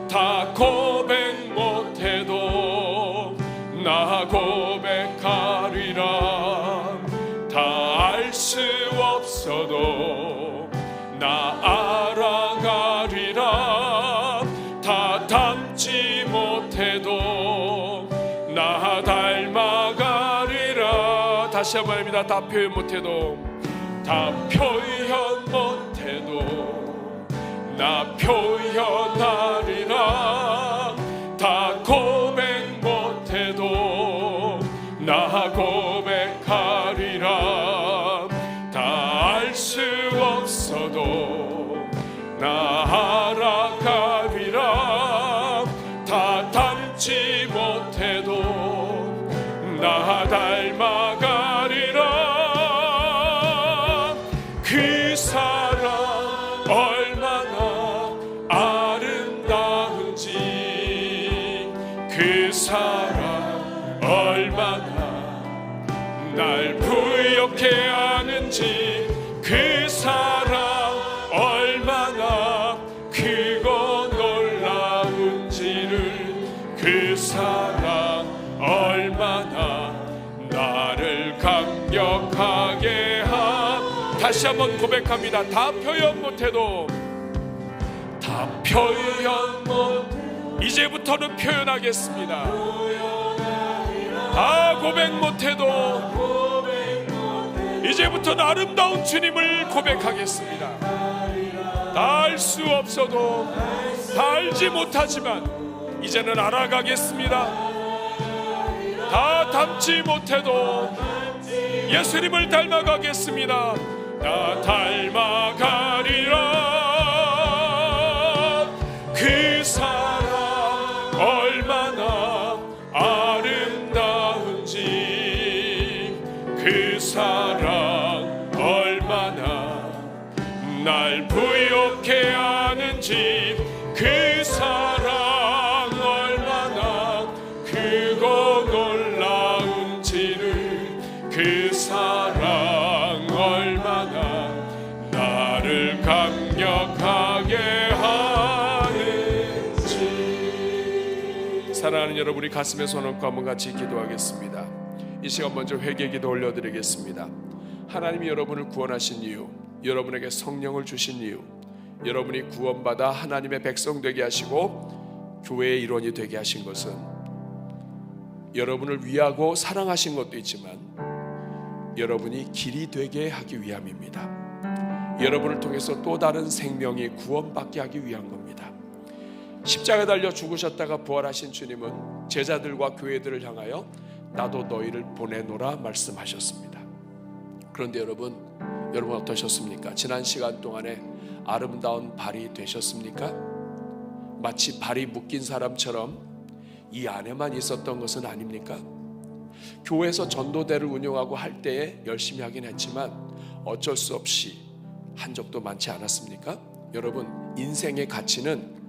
다 고백 못해도 나 고백하리라. 다 알 수 없어도 나 알아가리라. 다 담지 못해도 나 닮아가리라. 다시 한번 합니다. 다 표현 못해도, 다 표현 못해도 나 표현하리라. 다 고백 못해도 나 고백하리라. 다 알 수 없어도 나 알아가리라. 다 담지 못해도 나 닮아가리라. 그 사랑 얼마나 아름다운지, 그 사랑 얼마나 날 부욕해 하는지, 그 사랑 얼마나 크고 놀라운지를, 그 사랑 얼마나 나를 감격하게 다시 한번 고백합니다. 다 표현 못해도, 다 표현 못, 이제부터는 표현하겠습니다. 다 고백 못해도 이제부터는 아름다운 주님을 고백하겠습니다. 다 알 수 없어도, 다 알지 못하지만 이제는 알아가겠습니다. 다 닮지 못해도 예수님을 닮아가겠습니다. 나 닮아가리라. 그 사랑 얼마나 아름다운지, 그 사랑 얼마나 날 부욕해 하는지, 그 사랑 얼마나 크고 놀라운지를, 그 사랑 얼마나 나를 감격하게 하는지. 사랑하는 여러분, 우리 가슴에 손 얹고 한번 같이 기도하겠습니다. 이 시간 먼저 회개 기도 올려드리겠습니다. 하나님이 여러분을 구원하신 이유, 여러분에게 성령을 주신 이유, 여러분이 구원받아 하나님의 백성 되게 하시고 교회의 일원이 되게 하신 것은 여러분을 위하고 사랑하신 것도 있지만 여러분이 길이 되게 하기 위함입니다. 여러분을 통해서 또 다른 생명이 구원받게 하기 위한 겁니다. 십자가에 달려 죽으셨다가 부활하신 주님은 제자들과 교회들을 향하여 나도 너희를 보내노라 말씀하셨습니다. 그런데 여러분 어떠셨습니까? 지난 시간 동안에 아름다운 발이 되셨습니까? 마치 발이 묶인 사람처럼 이 안에만 있었던 것은 아닙니까? 교회에서 전도대를 운영하고 할 때에 열심히 하긴 했지만 어쩔 수 없이 한 적도 많지 않았습니까? 여러분, 인생의 가치는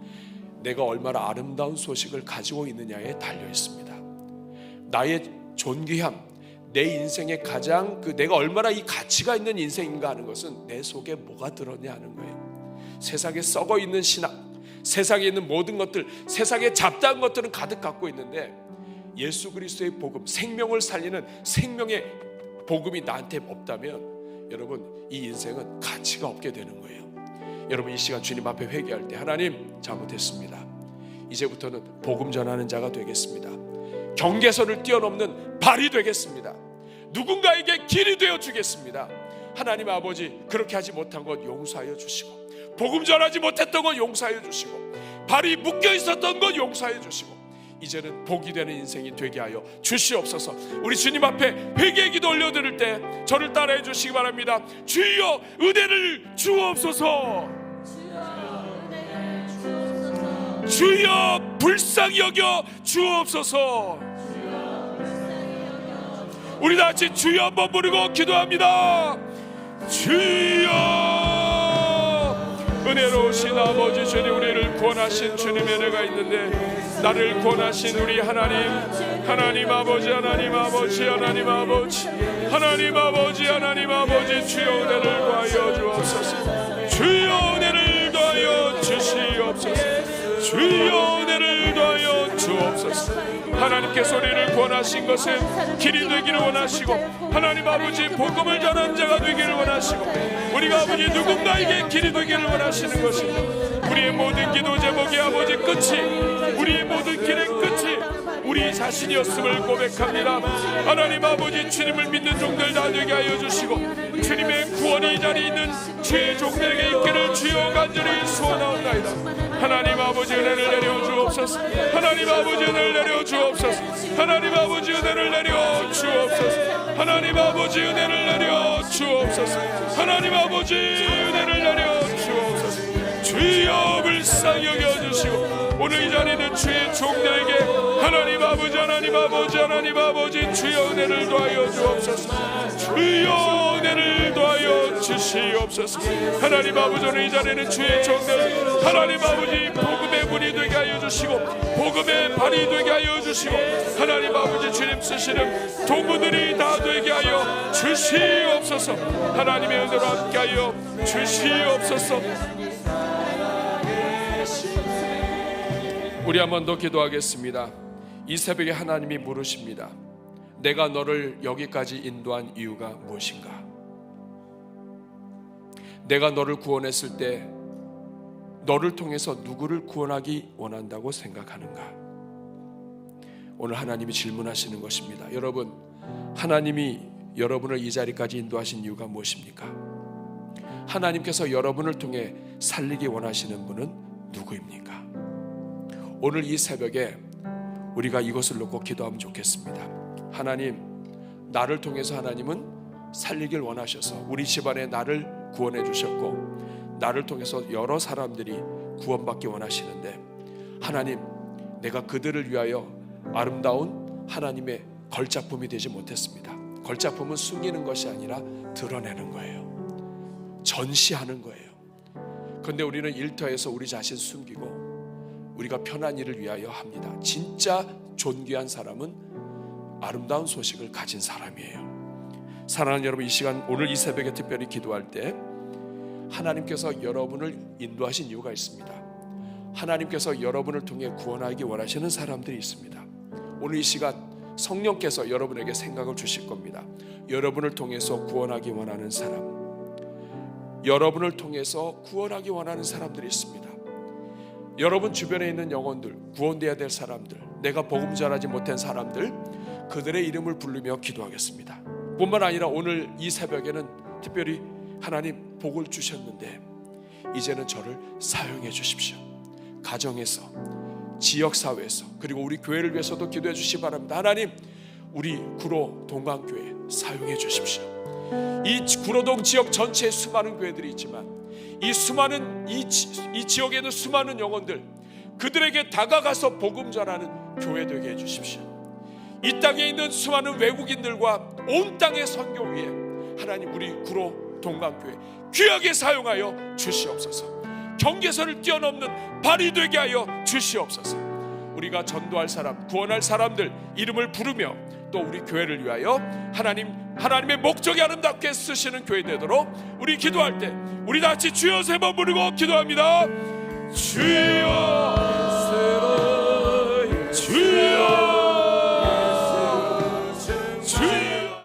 내가 얼마나 아름다운 소식을 가지고 있느냐에 달려 있습니다. 나의 존귀함, 내 인생의 가장 내가 얼마나 이 가치가 있는 인생인가 하는 것은 내 속에 뭐가 들었냐 하는 거예요. 세상에 썩어 있는 신앙, 세상에 있는 모든 것들, 세상에 잡다한 것들은 가득 갖고 있는데 예수 그리스도의 복음, 생명을 살리는 생명의 복음이 나한테 없다면 여러분, 이 인생은 가치가 없게 되는 거예요. 여러분, 이 시간 주님 앞에 회개할 때 하나님, 잘못했습니다. 이제부터는 복음 전하는 자가 되겠습니다. 경계선을 뛰어넘는 발이 되겠습니다. 누군가에게 길이 되어 주겠습니다. 하나님 아버지, 그렇게 하지 못한 것 용서하여 주시고, 복음 전하지 못했던 것 용서하여 주시고, 발이 묶여 있었던 것 용서하여 주시고, 이제는 복이 되는 인생이 되게 하여 주시옵소서. 우리 주님 앞에 회개의 기도 올려드릴 때 저를 따라해 주시기 바랍니다. 주여 은혜를 주옵소서. 주여 불쌍히 여겨 주옵소서. 우리 다같이 주여 한번 부르고 기도합니다. 주여. 은혜로우신 아버지 주님, 우리를 구원하신 주님의 은혜가 있는데 나를 구원하신 우리 하나님 아버지, 하나님 아버지, 하나님 아버지, 하나님 아버지, 하나님 아버지, 주여 은혜를 더하여 주옵소서. 주여 은혜를 더하여 주시옵소서. 주여 은혜를 더하여 주옵소서. 하나님께서 우리를 구원하신 것은 길이 되기를 원하시고, 하나님 아버지 복음을 전하는 자가 되기를 원하시고, 우리가 아버지 누군가에게 길이 되기를 원하시는 것입니다. 우리의 모든 기도 제목이 아버지 끝이, 우리의 모든 길의 끝이 우리 자신이었음을 고백합니다. 하나님 아버지, 주님을 믿는 종들 다 되게 하여 주시고, 주님의 구원이 이 자리에 있는 주의 종들에게 있기를 주여 간절히 소원하옵나이다. 하나님 아버지 은혜를 내려 주옵소서. 하나님 아버지 은혜를 내려 주옵소서. 하나님 아버지 은혜를 내려 주옵소서. 하나님 아버지 은혜를 내려 주옵소서. 하나님 아버지 은혜를 내려 주옵소서. 주여 불쌍히 여겨주시고, 오늘 이 자리에 있는 주의 종들에게 하나님 아버지, 하나님 아버지, 하나님 아버지, 주여 은혜를 더하여 주옵소서. 주여 은혜를 더하여 주시옵소서. 하나님 아버지, 오늘 이 자리에 있는 주의 종들 하나님 아버지 복음의 문이 되게 하여 주시고, 복음의 발이 되게 하여 주시고, 하나님 아버지 주님 쓰시는 도구들이 다 되게 하여 주시옵소서. 하나님의 은혜로 함께 하여 주시옵소서. 우리 한 번 더 기도하겠습니다. 이 새벽에 하나님이 물으십니다. 내가 너를 여기까지 인도한 이유가 무엇인가? 내가 너를 구원했을 때 너를 통해서 누구를 구원하기 원한다고 생각하는가? 오늘 하나님이 질문하시는 것입니다. 여러분, 하나님이 여러분을 이 자리까지 인도하신 이유가 무엇입니까? 하나님께서 여러분을 통해 살리기 원하시는 분은 누구입니까? 오늘 이 새벽에 우리가 이것을 놓고 기도하면 좋겠습니다. 하나님, 나를 통해서 하나님은 살리길 원하셔서 우리 집안에 나를 구원해 주셨고, 나를 통해서 여러 사람들이 구원받기 원하시는데, 하나님, 내가 그들을 위하여 아름다운 하나님의 걸작품이 되지 못했습니다. 걸작품은 숨기는 것이 아니라 드러내는 거예요. 전시하는 거예요. 그런데 우리는 일터에서 우리 자신 숨기고 우리가 편한 일을 위하여 합니다. 진짜 존귀한 사람은 아름다운 소식을 가진 사람이에요. 사랑하는 여러분, 이 시간 오늘 이 새벽에 특별히 기도할 때 하나님께서 여러분을 인도하신 이유가 있습니다. 하나님께서 여러분을 통해 구원하기 원하시는 사람들이 있습니다. 오늘 이 시간 성령께서 여러분에게 생각을 주실 겁니다. 여러분을 통해서 구원하기 원하는 사람, 여러분을 통해서 구원하기 원하는 사람들이 있습니다. 여러분 주변에 있는 영혼들, 구원되어야 될 사람들, 내가 복음 전하지 못한 사람들, 그들의 이름을 부르며 기도하겠습니다. 뿐만 아니라 오늘 이 새벽에는 특별히 하나님 복을 주셨는데 이제는 저를 사용해 주십시오. 가정에서, 지역사회에서, 그리고 우리 교회를 위해서도 기도해 주시기 바랍니다. 하나님, 우리 구로 동강교회 사용해 주십시오. 이 구로동 지역 전체에 수많은 교회들이 있지만 이 수많은 이 지역에 있는 수많은 영혼들, 그들에게 다가가서 복음 전하는 교회 되게 해 주십시오. 이 땅에 있는 수많은 외국인들과 온 땅의 선교 위에 하나님, 우리 구로 동강교회 귀하게 사용하여 주시옵소서. 경계선을 뛰어넘는 발이 되게 하여 주시옵소서. 우리가 전도할 사람, 구원할 사람들 이름을 부르며 또 우리 교회를 위하여 하나님의 목적이 아름답게 쓰시는 교회 되도록 우리 기도할 때 우리 다 같이 주여 세 번 부르고 기도합니다. 주여